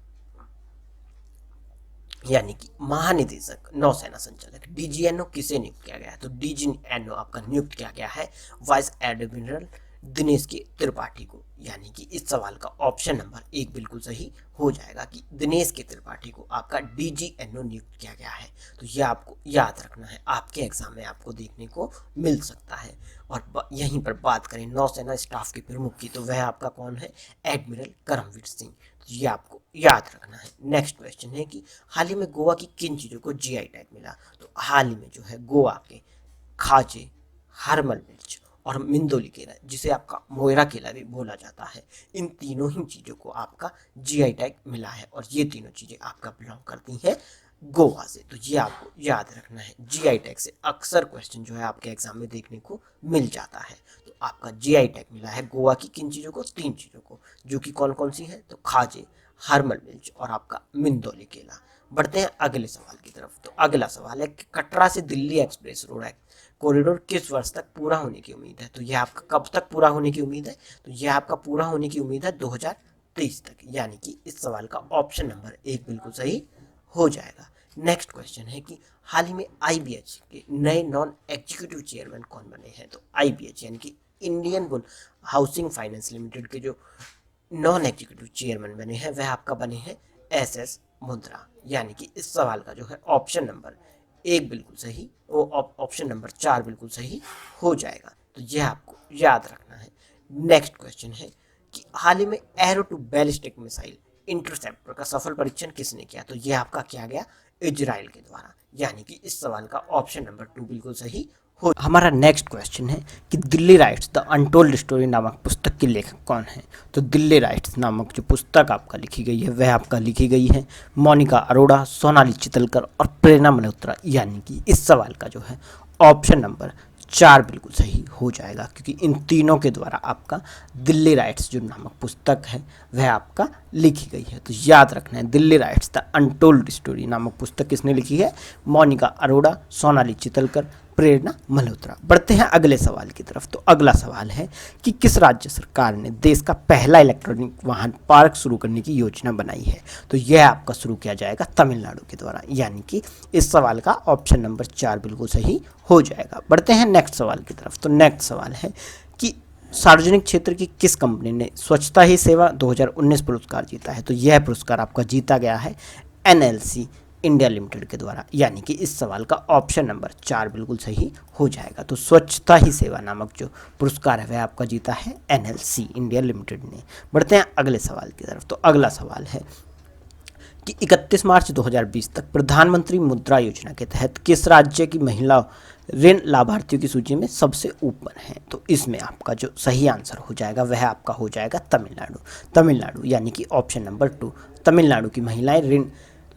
यानी कि महानिदेशक नौसेना संचालक DGNO किसे नियुक्त किया गया है। तो DGNO आपका नियुक्त किया गया है वाइस एडमिरल दिनेश के त्रिपाठी को, यानी कि इस सवाल का ऑप्शन नंबर 1 बिल्कुल सही हो जाएगा कि दिनेश के त्रिपाठी को आपका DGNO नियुक्त किया गया है। तो ये आपको याद रखना है, आपके एग्जाम में आपको देखने को मिल सकता है। और यहीं पर बात करें नौसेना स्टाफ के प्रमुख की, तो वह आपका कौन है, एडमिरल करमवीर सिंह। ये आपको याद रखना है। नेक्स्ट क्वेश्चन है कि हाल ही में गोवा की किन चीज़ों को GI टैग मिला। तो हाल ही में जो है गोवा के खाजे, हरमल मिर्च और मिंदोली केला, जिसे आपका मोयरा केला भी बोला जाता है, इन तीनों ही चीज़ों को आपका GI टैग मिला है और ये तीनों चीज़ें आपका बिलोंग करती हैं गोवा से। तो ये आपको याद रखना है। GI टैग से अक्सर क्वेश्चन जो है आपके एग्जाम में देखने को मिल जाता है। तो आपका GI टैग मिला है गोवा की किन चीज़ों को, 3 चीज़ों को, जो कि कौन कौन सी है। तो खाजे, हरमल मिर्च और आपका मिंदोली केला। बढ़ते हैं अगले सवाल की तरफ। तो अगला सवाल है कि कटरा से दिल्ली एक्सप्रेस रोड कॉरिडोर किस वर्ष तक पूरा होने की उम्मीद है। तो यह आपका कब तक पूरा होने की उम्मीद है, तो यह आपका पूरा होने की उम्मीद है 2023 तक, यानी कि इस सवाल का ऑप्शन नंबर 1 बिल्कुल सही हो जाएगा। नेक्स्ट क्वेश्चन है कि हाल ही में आईबीएच के नए नॉन एग्जीक्यूटिव चेयरमैन कौन बने हैं। तो आईबीएच यानी कि Indian bull housing finance limited के जो नॉन एग्जीक्यूटिव चेयरमैन बने हैं वह आपका बने हैं एसएस मुद्रा, यानी कि इस सवाल का जो है ऑप्शन नंबर 1 बिल्कुल सही, वो ऑप्शन नंबर 4 बिल्कुल सही हो जाएगा। तो यह आपको याद रखना है। नेक्स्ट क्वेश्चन है कि हाल ही में arrow two ballistic missile interceptor का सफल परीक्षण किसने किया। तो यह आपका किया गया इजराइल के द्वारा, यानी कि इस सवाल का ऑप्शन नंबर 2 बिल्कुल सही हो। हमारा नेक्स्ट क्वेश्चन है कि Delhi rights the untold story नामक पुस्तक के लेखक कौन है। तो दिल्ली राइट्स नामक जो पुस्तक आपका लिखी गई है वह आपका लिखी गई है मोनिका अरोड़ा, सोनाली चितलकर और प्रेरणा मल्होत्रा, यानी कि इस सवाल का जो है ऑप्शन नंबर 4 बिल्कुल सही हो जाएगा, क्योंकि इन तीनों के द्वारा आपका दिल्ली राइट्स जो नामक पुस्तक है वह आपका लिखी गई है। तो याद रखना है, Delhi rights the untold story नामक पुस्तक किसने लिखी है, मोनिका अरोड़ा, सोनाली चितलकर, प्रेरणा मल्होत्रा। बढ़ते हैं अगले सवाल की तरफ। तो अगला सवाल है कि किस राज्य सरकार ने देश का पहला इलेक्ट्रॉनिक वाहन पार्क शुरू करने की योजना बनाई है। तो यह आपका शुरू किया जाएगा तमिलनाडु के द्वारा, यानी कि इस सवाल का ऑप्शन नंबर 4 बिल्कुल सही हो जाएगा। बढ़ते हैं नेक्स्ट सवाल की तरफ। तो नेक्स्ट सवाल है कि सार्वजनिक क्षेत्र की किस कंपनी ने स्वच्छता ही सेवा 2019 पुरस्कार जीता है। तो यह पुरस्कार आपका जीता गया है एनएलसी इंडिया लिमिटेड के द्वारा, यानी कि इस सवाल का ऑप्शन नंबर 4 बिल्कुल सही हो जाएगा। तो स्वच्छता ही सेवा नामक जो पुरस्कार है वह आपका जीता है एनएलसी इंडिया लिमिटेड ने। बढ़ते हैं अगले सवाल की तरफ। तो अगला सवाल है कि 31 मार्च 2020 तक प्रधानमंत्री मुद्रा योजना के तहत किस राज्य की महिला ऋण लाभार्थियों की सूची में सबसे ऊपर है। तो इसमें आपका जो सही आंसर हो जाएगा वह आपका हो जाएगा तमिलनाडु, यानी कि ऑप्शन नंबर 2, तमिलनाडु की महिलाएं ऋण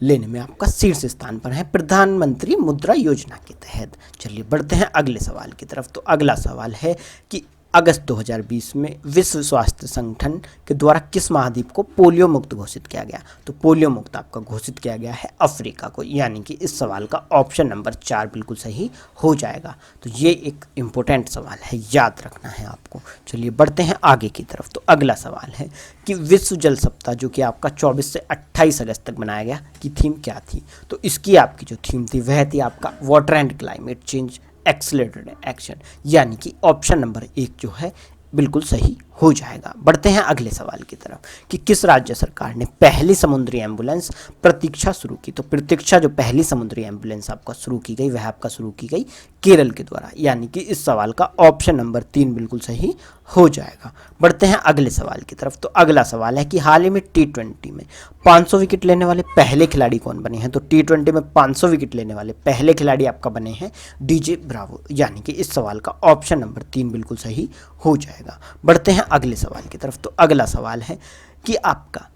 लेने में आपका शीर्ष स्थान पर है प्रधानमंत्री मुद्रा योजना के तहत। चलिए बढ़ते हैं अगले सवाल की तरफ। तो अगला सवाल है कि अगस्त 2020 में विश्व स्वास्थ्य संगठन के द्वारा किस महाद्वीप को पोलियो मुक्त घोषित किया गया। तो पोलियो मुक्त आपका घोषित किया गया है अफ्रीका को, यानी कि इस सवाल का ऑप्शन नंबर 4 बिल्कुल सही हो जाएगा। तो ये एक इम्पोर्टेंट सवाल है, याद रखना है आपको। चलिए बढ़ते हैं आगे की तरफ। तो अगला सवाल है कि विश्व जल सप्ताह जो कि आपका 24 से 28 अगस्त तक बनाया गया की थीम क्या थी। तो इसकी आपकी जो थीम थी वह थी आपका water and climate change accelerated action, यानी कि ऑप्शन नंबर 1 जो है बिल्कुल सही हो जाएगा। बढ़ते हैं अगले सवाल की तरफ कि किस राज्य सरकार ने पहली समुद्री एम्बुलेंस प्रतीक्षा शुरू की। तो प्रतीक्षा जो पहली समुद्री एम्बुलेंस आपका शुरू की गई वह आपका शुरू की गई केरल के द्वारा, यानी कि इस सवाल का ऑप्शन नंबर 3 बिल्कुल सही हो जाएगा। बढ़ते हैं अगले सवाल की तरफ। तो अगला सवाल है कि हाल ही में T20 में 500 विकेट लेने वाले पहले खिलाड़ी कौन बने हैं। तो T20 में 500 विकेट लेने वाले पहले खिलाड़ी आपका बने हैं डीजे ब्रावो, यानी कि इस सवाल का ऑप्शन नंबर 3 बिल्कुल सही हो जाएगा। बढ़ते हैं अगले सवाल की तरफ। तो अगला सवाल है कि आपका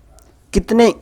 कितने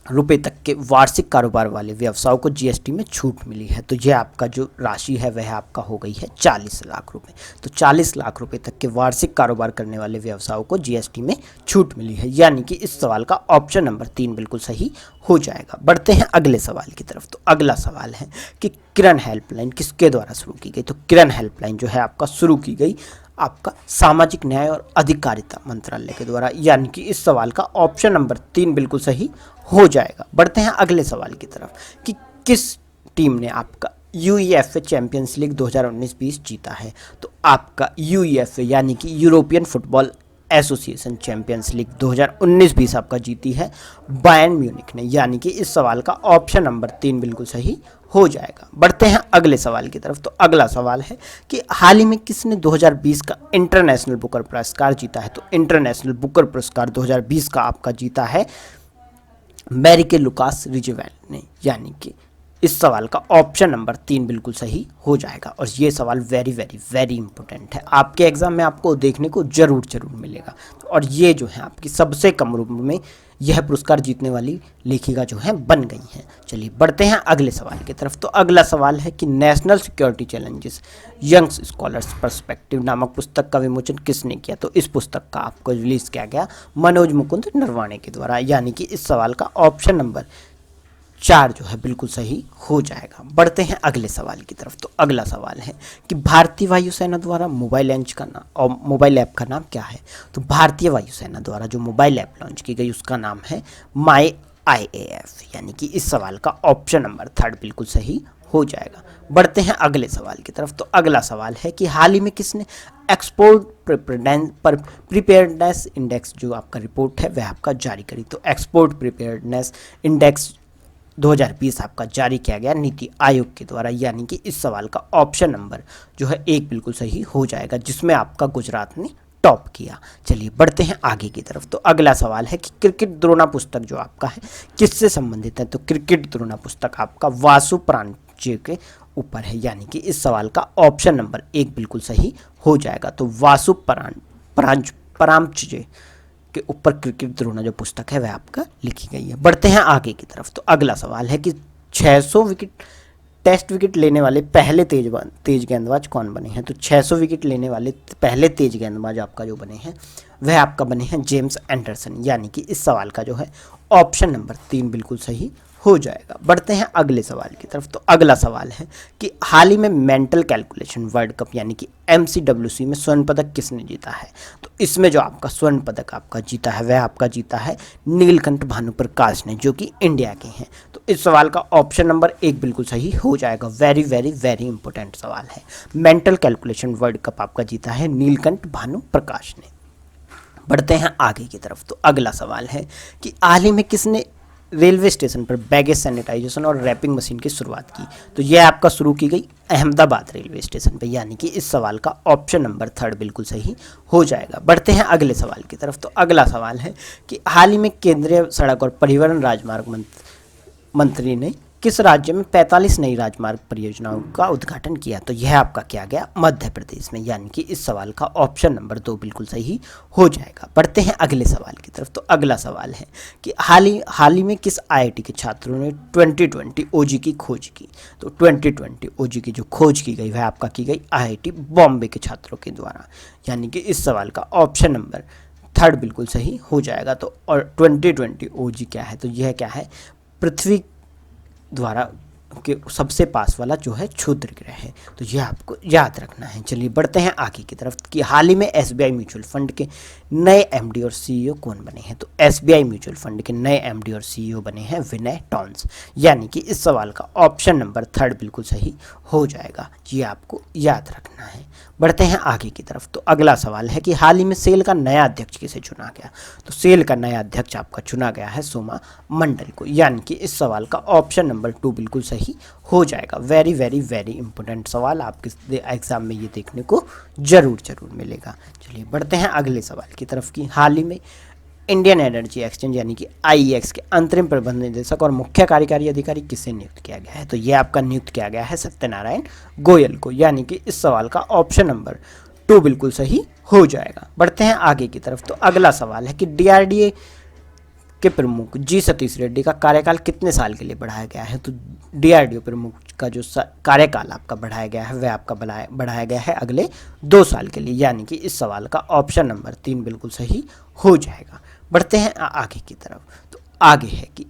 रुपए तक के वार्षिक कारोबार वाले व्यवसायों को जीएसटी में छूट मिली है। तो यह आपका जो राशि है वह आपका हो गई है 40 लाख रुपए। तो 40 लाख रुपए तक के वार्षिक कारोबार करने वाले व्यवसायों को जीएसटी में छूट मिली है, यानी कि इस सवाल का ऑप्शन नंबर 3 बिल्कुल सही हो जाएगा। बढ़ते हैं अगले सवाल की तरफ। तो अगला सवाल है कि किरण हेल्पलाइन किसके द्वारा शुरू की गई। तो किरण हेल्पलाइन जो है आपका शुरू की गई आपका सामाजिक न्याय और अधिकारिता मंत्रालय के द्वारा, यानी कि इस सवाल का ऑप्शन नंबर 3 बिल्कुल सही हो जाएगा। बढ़ते हैं अगले सवाल की तरफ कि किस टीम ने आपका यूईएफए चैंपियंस लीग 2019-20 जीता है। तो आपका यूईएफए यानी कि European football association champions league 2019-20 आपका जीती है बायर्न म्यूनिख ने, यानी कि इस सवाल का ऑप्शन नंबर 3 बिल्कुल सही हो जाएगा। बढ़ते हैं अगले सवाल की तरफ। तो अगला सवाल है कि हाल ही में किसने 2020 का इंटरनेशनल बुकर पुरस्कार जीता है। तो इंटरनेशनल बुकर पुरस्कार 2020 का आपका जीता है मैरिके लुकास रिजवेल ने, यानी कि इस सवाल का ऑप्शन नंबर 3 बिल्कुल सही हो जाएगा। और ये सवाल वेरी वेरी वेरी इंपॉर्टेंट है, आपके एग्जाम में आपको देखने को जरूर मिलेगा। और ये जो है आपकी सबसे कम उम्र में यह पुरस्कार जीतने वाली लेखिका जो है बन गई हैं। चलिए बढ़ते हैं अगले सवाल की तरफ। तो अगला सवाल है कि national security challenges young scholars perspective नामक पुस्तक का विमोचन किसने किया। तो इस पुस्तक का आपको रिलीज किया गया मनोज मुकुंद नरवाणे के द्वारा, यानी कि इस सवाल का ऑप्शन नंबर 4 जो है बिल्कुल सही हो जाएगा। बढ़ते हैं अगले सवाल की तरफ। तो अगला सवाल है कि भारतीय वायुसेना द्वारा मोबाइल लॉन्च का नाम और मोबाइल ऐप का नाम क्या है। तो भारतीय वायुसेना द्वारा जो मोबाइल ऐप लॉन्च की गई उसका नाम है माई IAF, यानी कि इस सवाल का ऑप्शन नंबर 3 बिल्कुल सही हो जाएगा। बढ़ते हैं अगले सवाल की तरफ। तो अगला सवाल है कि हाल ही में किसने एक्सपोर्ट प्रिपेयर्डनेस इंडेक्स जो आपका रिपोर्ट है वह आपका जारी करी। तो एक्सपोर्ट प्रिपेयर्डनेस इंडेक्स 2020 आपका जारी किया गया नीति आयोग के द्वारा, यानी कि इस सवाल का ऑप्शन नंबर जो है 1 बिल्कुल सही हो जाएगा, जिसमें आपका गुजरात ने टॉप किया। चलिए बढ़ते हैं आगे की तरफ। तो अगला सवाल है कि क्रिकेट द्रोणा पुस्तक जो आपका है किससे संबंधित है। तो क्रिकेट द्रोणा पुस्तक आपका वासु प्रांच्य के ऊपर है, यानी कि इस सवाल का ऑप्शन नंबर 1 बिल्कुल सही हो जाएगा। तो वासु प्रांच्य के ऊपर क्रिकेट द्रोणा जो पुस्तक है वह आपका लिखी गई है। बढ़ते हैं आगे की तरफ। तो अगला सवाल है कि 600 विकेट टेस्ट विकेट लेने वाले पहले तेज गेंदबाज कौन बने हैं। तो 600 विकेट लेने वाले पहले तेज गेंदबाज आपका जो बने हैं वह आपका बने हैं जेम्स एंडरसन, यानी कि इस सवाल का जो है ऑप्शन नंबर 3 बिल्कुल सही हो जाएगा। बढ़ते हैं अगले सवाल की तरफ। तो अगला सवाल है कि हाल ही में मेंटल कैलकुलेशन वर्ल्ड कप यानी कि MCWC में स्वर्ण पदक किसने जीता है। तो इसमें जो आपका स्वर्ण पदक आपका जीता है वह आपका जीता है नीलकंठ भानुप्रकाश ने, जो कि इंडिया के हैं। तो इस सवाल का ऑप्शन नंबर 1 बिल्कुल सही हो जाएगा। वेरी वेरी वेरी इंपॉर्टेंट सवाल है। मेंटल कैलकुलेशन वर्ल्ड कप आपका जीता है नीलकंठ भानुप्रकाश ने। बढ़ते हैं आगे की तरफ। तो अगला सवाल है कि हाल ही में किसने रेलवे स्टेशन पर बैगेज सैनिटाइजेशन और रैपिंग मशीन की शुरुआत की। तो यह आपका शुरू की गई अहमदाबाद रेलवे स्टेशन पर, यानी कि इस सवाल का ऑप्शन नंबर 3 बिल्कुल सही हो जाएगा। बढ़ते हैं अगले सवाल की तरफ। तो अगला सवाल है कि हाल ही में केंद्रीय सड़क और परिवहन राजमार्ग मंत्री ने किस राज्य में 45 नई राजमार्ग परियोजनाओं का उद्घाटन किया। तो यह आपका क्या गया मध्य प्रदेश में, यानी कि इस सवाल का ऑप्शन नंबर 2 बिल्कुल सही हो जाएगा। बढ़ते हैं अगले सवाल की तरफ। तो अगला सवाल है कि हाल ही में किस IIT के छात्रों ने 2020 OG की खोज की। तो 2020 OG की जो खोज की गई वह आपका की गई IIT बॉम्बे के छात्रों के द्वारा, यानी कि इस सवाल का ऑप्शन नंबर 3 बिल्कुल सही हो जाएगा। तो और 2020 OG क्या है। तो यह क्या है पृथ्वी द्वारा के सबसे पास वाला जो है क्षुद्र ग्रह है। तो यह आपको याद रखना है। चलिए बढ़ते हैं आगे की तरफ कि हाल ही में SBI म्यूचुअल फंड के नए MD और CEO कौन बने हैं। तो SBI म्यूचुअल फंड के नए MD और CEO बने हैं विनय टॉन्स, यानी कि इस सवाल का ऑप्शन नंबर 3 बिल्कुल सही हो जाएगा। ये आपको याद रखना है। बढ़ते हैं आगे की तरफ। तो अगला सवाल है कि हाल ही में सेल का नया अध्यक्ष किसे चुना गया। तो सेल का नया अध्यक्ष आपका चुना गया है सोमा मंडल को, यानी कि इस सवाल का ऑप्शन नंबर 2 बिल्कुल सही हो जाएगा। वेरी वेरी वेरी इंपॉर्टेंट सवाल आपके एग्जाम में ये देखने को जरूर मिलेगा। चलिए बढ़ते हैं अगले सवाल की तरफ कि हाल ही में इंडियन एनर्जी एक्सचेंज यानी कि IEX के अंतरिम प्रबंध निदेशक और मुख्य कार्यकारी अधिकारी किसे नियुक्त किया गया है। तो यह आपका नियुक्त किया गया है सत्यनारायण गोयल को, यानी कि इस सवाल का ऑप्शन नंबर 2 बिल्कुल सही हो जाएगा। बढ़ते हैं आगे की तरफ। तो अगला सवाल है कि DRDA के प्रमुख G सतीश रेड्डी का कार्यकाल कितने साल के लिए बढ़ाया गया है। तो DRDO प्रमुख का जो कार्यकाल आपका बढ़ाया गया है वह आपका बढ़ाया गया है अगले 2 साल के लिए, यानी कि इस सवाल का ऑप्शन नंबर 3 बिल्कुल सही हो जाएगा। बढ़ते हैं आगे की तरफ। तो आगे है कि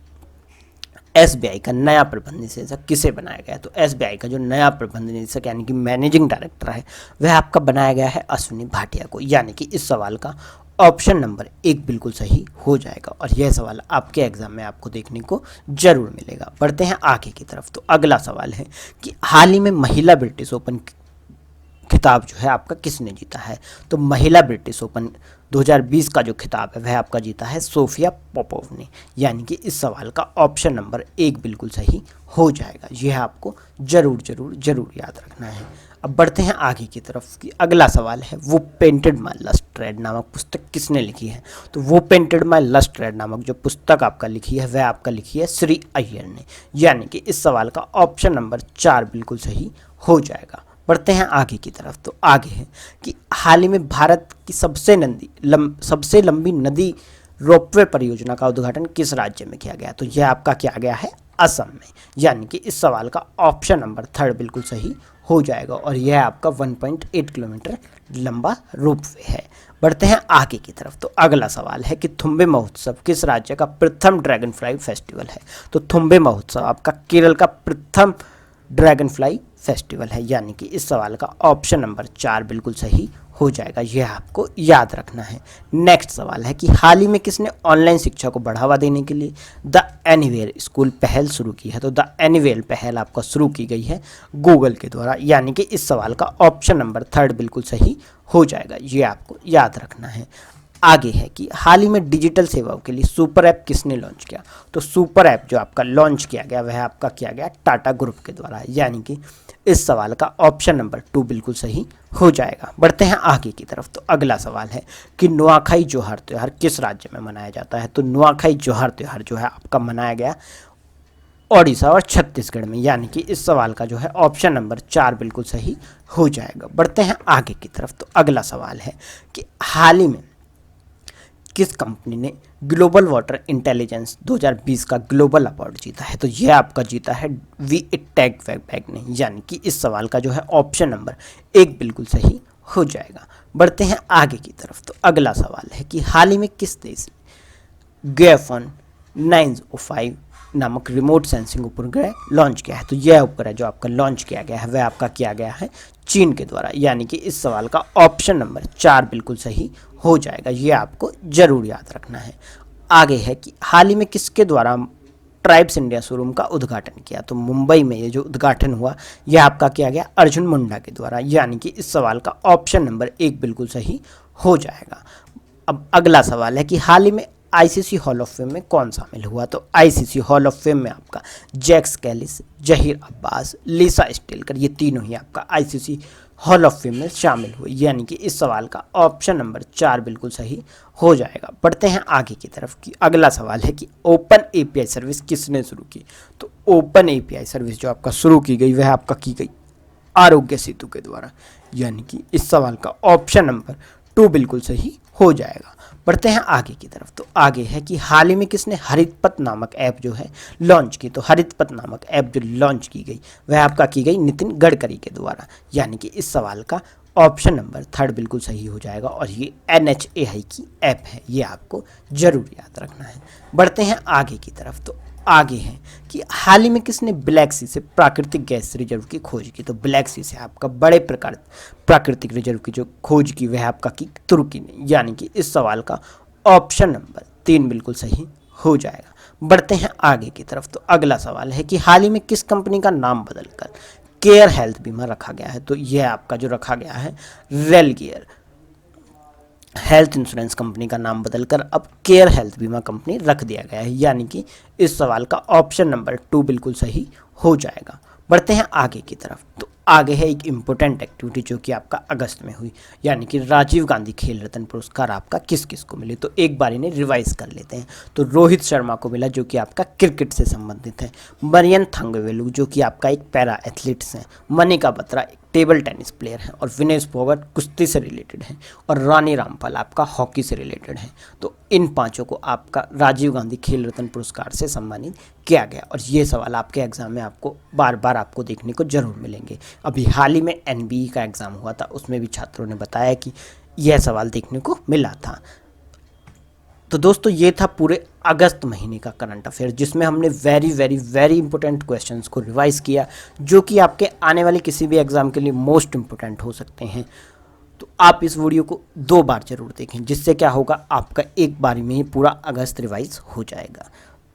SBI का नया प्रबंध निदेशक किसे बनाया गया है। तो SBI का जो नया प्रबंध निदेशक यानी कि मैनेजिंग डायरेक्टर है वह आपका बनाया गया है अश्विनी भाटिया को, यानी कि इस सवाल का ऑप्शन नंबर 1 बिल्कुल सही हो जाएगा। और यह सवाल आपके एग्जाम में आपको देखने को जरूर मिलेगा। बढ़ते हैं आगे की तरफ। तो अगला सवाल है कि हाल ही में महिला ब्रिटिश ओपन खिताब जो है आपका किसने जीता है। तो महिला ब्रिटिश ओपन 2020 का जो खिताब है वह आपका जीता है सोफिया पोपोव ने, यानी कि इस सवाल का ऑप्शन नंबर 1 बिल्कुल सही हो जाएगा। यह आपको जरूर याद रखना है। अब बढ़ते हैं आगे की तरफ कि अगला सवाल है वो पेंटेड माई लस्ट रेड नामक पुस्तक किसने लिखी है। तो वो पेंटेड माई लस्ट रेड नामक जो पुस्तक आपका लिखी है वह आपका लिखी है श्री अय्यर ने, यानी कि इस सवाल का ऑप्शन नंबर 4 बिल्कुल सही हो जाएगा। बढ़ते हैं आगे की तरफ। तो आगे है कि हाल ही में भारत की सबसे लंबी नदी रोपवे परियोजना का उद्घाटन किस राज्य में किया गया। तो यह आपका किया गया है असम में, यानी कि इस सवाल का ऑप्शन नंबर 3 बिल्कुल सही हो जाएगा और यह आपका 1.8 किलोमीटर लंबा रोपवे है। बढ़ते हैं आगे की तरफ। तो अगला सवाल है कि थुम्बे महोत्सव किस राज्य का प्रथम ड्रैगन फ्लाई फेस्टिवल है। तो थुम्बे महोत्सव आपका केरल का प्रथम ड्रैगन फ्लाई फेस्टिवल है, यानी कि इस सवाल का ऑप्शन नंबर 4 बिल्कुल सही हो जाएगा। यह आपको याद रखना है। नेक्स्ट सवाल है कि हाल ही में किसने ऑनलाइन शिक्षा को बढ़ावा देने के लिए द एनीवेयर स्कूल पहल शुरू की है। तो द एनीवेयर पहल आपका शुरू की गई है गूगल के द्वारा, यानी कि इस सवाल का ऑप्शन नंबर 3 बिल्कुल सही हो जाएगा। ये आपको याद रखना है। आगे है कि हाल ही में डिजिटल सेवाओं के लिए सुपर ऐप किसने लॉन्च किया। तो सुपर ऐप जो आपका लॉन्च किया गया वह आपका किया गया टाटा ग्रुप के द्वारा, यानी कि इस सवाल का ऑप्शन नंबर 2 बिल्कुल सही हो जाएगा। बढ़ते हैं आगे की तरफ। तो अगला सवाल है कि नुआखाई जोहार त्यौहार किस राज्य में मनाया जाता है। तो नुआखाई जोहार त्यौहार जो है आपका मनाया गया ओडिशा और छत्तीसगढ़ में, यानी कि इस सवाल का जो है ऑप्शन नंबर 4 बिल्कुल सही हो जाएगा। बढ़ते हैं आगे की तरफ। तो अगला सवाल है कि हाल ही में किस कंपनी ने ग्लोबल वाटर इंटेलिजेंस 2020 का ग्लोबल अवार्ड जीता है। तो यह आपका जीता है वी-टेक बैग ने, यानी कि इस सवाल का जो है ऑप्शन नंबर 1 बिल्कुल सही हो जाएगा। बढ़ते हैं आगे की तरफ। तो अगला सवाल है कि हाल ही में किस देश ने गेफन 905 नामक रिमोट सेंसिंग उपग्रह लॉन्च किया है। तो यह उपग्रह जो आपका लॉन्च किया गया है वह आपका किया गया है चीन के द्वारा, यानी कि इस सवाल का ऑप्शन नंबर 4 बिल्कुल सही हो जाएगा। ये आपको जरूर याद रखना है। आगे है कि हाल ही में किसके द्वारा ट्राइब्स इंडिया शोरूम का उद्घाटन किया। तो मुंबई में ये जो उद्घाटन हुआ यह आपका किया गया अर्जुन मुंडा के द्वारा, यानी कि इस सवाल का ऑप्शन नंबर 1 बिल्कुल सही हो जाएगा। अब अगला सवाल है कि हाल ही में आईसीसी हॉल ऑफ फेम में कौन शामिल हुआ। तो आईसीसी हॉल ऑफ फेम में आपका जैक्स कैलिस, जहीर अब्बास, लिसा स्टेलकर, ये तीनों ही आपका आईसीसी हॉल ऑफ फेम में शामिल हुए, यानी कि इस सवाल का ऑप्शन नंबर 4 बिल्कुल सही हो जाएगा। बढ़ते हैं आगे की तरफ की अगला सवाल है कि ओपन एपीआई सर्विस किसने शुरू की। तो ओपन एपीआई सर्विस जो आपका शुरू की गई वह आपका की गई आरोग्य सेतु के द्वारा, यानी कि इस सवाल का ऑप्शन नंबर 2 बिल्कुल सही हो जाएगा। बढ़ते हैं आगे की तरफ। तो आगे है कि हाल ही में किसने हरित पथ नामक ऐप जो है लॉन्च की। तो हरित पथ नामक ऐप जो लॉन्च की गई वह आपका की गई नितिन गडकरी के द्वारा, यानी कि इस सवाल का ऑप्शन नंबर 3 बिल्कुल सही हो जाएगा और ये NHAI की ऐप है, ये आपको जरूर याद रखना है। बढ़ते हैं आगे की तरफ। तो आगे है कि हाल ही में किसने ब्लैक सी से प्राकृतिक गैस रिजर्व की खोज की। तो ब्लैक सी से आपका बड़े प्रकार प्राकृतिक रिजर्व की जो खोज की वह आपका की तुर्की ने, यानी कि इस सवाल का ऑप्शन नंबर 3 बिल्कुल सही हो जाएगा। बढ़ते हैं आगे की तरफ। तो अगला सवाल है कि हाल ही में किस कंपनी का नाम बदलकर केयर हेल्थ बीमा रखा गया है। तो यह आपका जो रखा गया है रेलगियर हेल्थ इंश्योरेंस कंपनी का नाम बदलकर अब केयर हेल्थ बीमा कंपनी रख दिया गया है, यानी कि इस सवाल का ऑप्शन नंबर 2 बिल्कुल सही हो जाएगा। बढ़ते हैं आगे की तरफ। तो आगे है एक इम्पोर्टेंट एक्टिविटी जो कि आपका अगस्त में हुई, यानी कि राजीव गांधी खेल रत्न पुरस्कार आपका किस किस को मिले। तो एक बार इन्हें रिवाइज कर लेते हैं। तो रोहित शर्मा को मिला जो कि आपका क्रिकेट से संबंधित है, मरियन थंगवेलु जो कि आपका एक पैरा एथलीट्स हैं, मनिका बत्रा एक टेबल टेनिस प्लेयर हैं और विनेश फोगाट कुश्ती से रिलेटेड हैं और रानी रामपाल आपका हॉकी से रिलेटेड हैं। तो इन पांचों को आपका राजीव गांधी खेल रत्न पुरस्कार से सम्मानित किया गया और ये सवाल आपके एग्जाम में आपको बार बार आपको देखने को जरूर मिलेंगे। अभी हाल ही में NBE का एग्ज़ाम हुआ था, उसमें भी छात्रों ने बताया कि यह सवाल देखने को मिला था। तो दोस्तों ये था पूरे अगस्त महीने का करंट अफेयर, जिसमें हमने very very very important questions को रिवाइज किया जो कि आपके आने वाले किसी भी एग्ज़ाम के लिए मोस्ट इंपॉर्टेंट हो सकते हैं। तो आप इस वीडियो को 2 बार जरूर देखें, जिससे क्या होगा आपका एक बार में ही पूरा अगस्त रिवाइज हो जाएगा।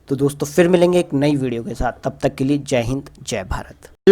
तो दोस्तों फिर मिलेंगे एक नई वीडियो के साथ, तब तक के लिए जय हिंद जय भारत।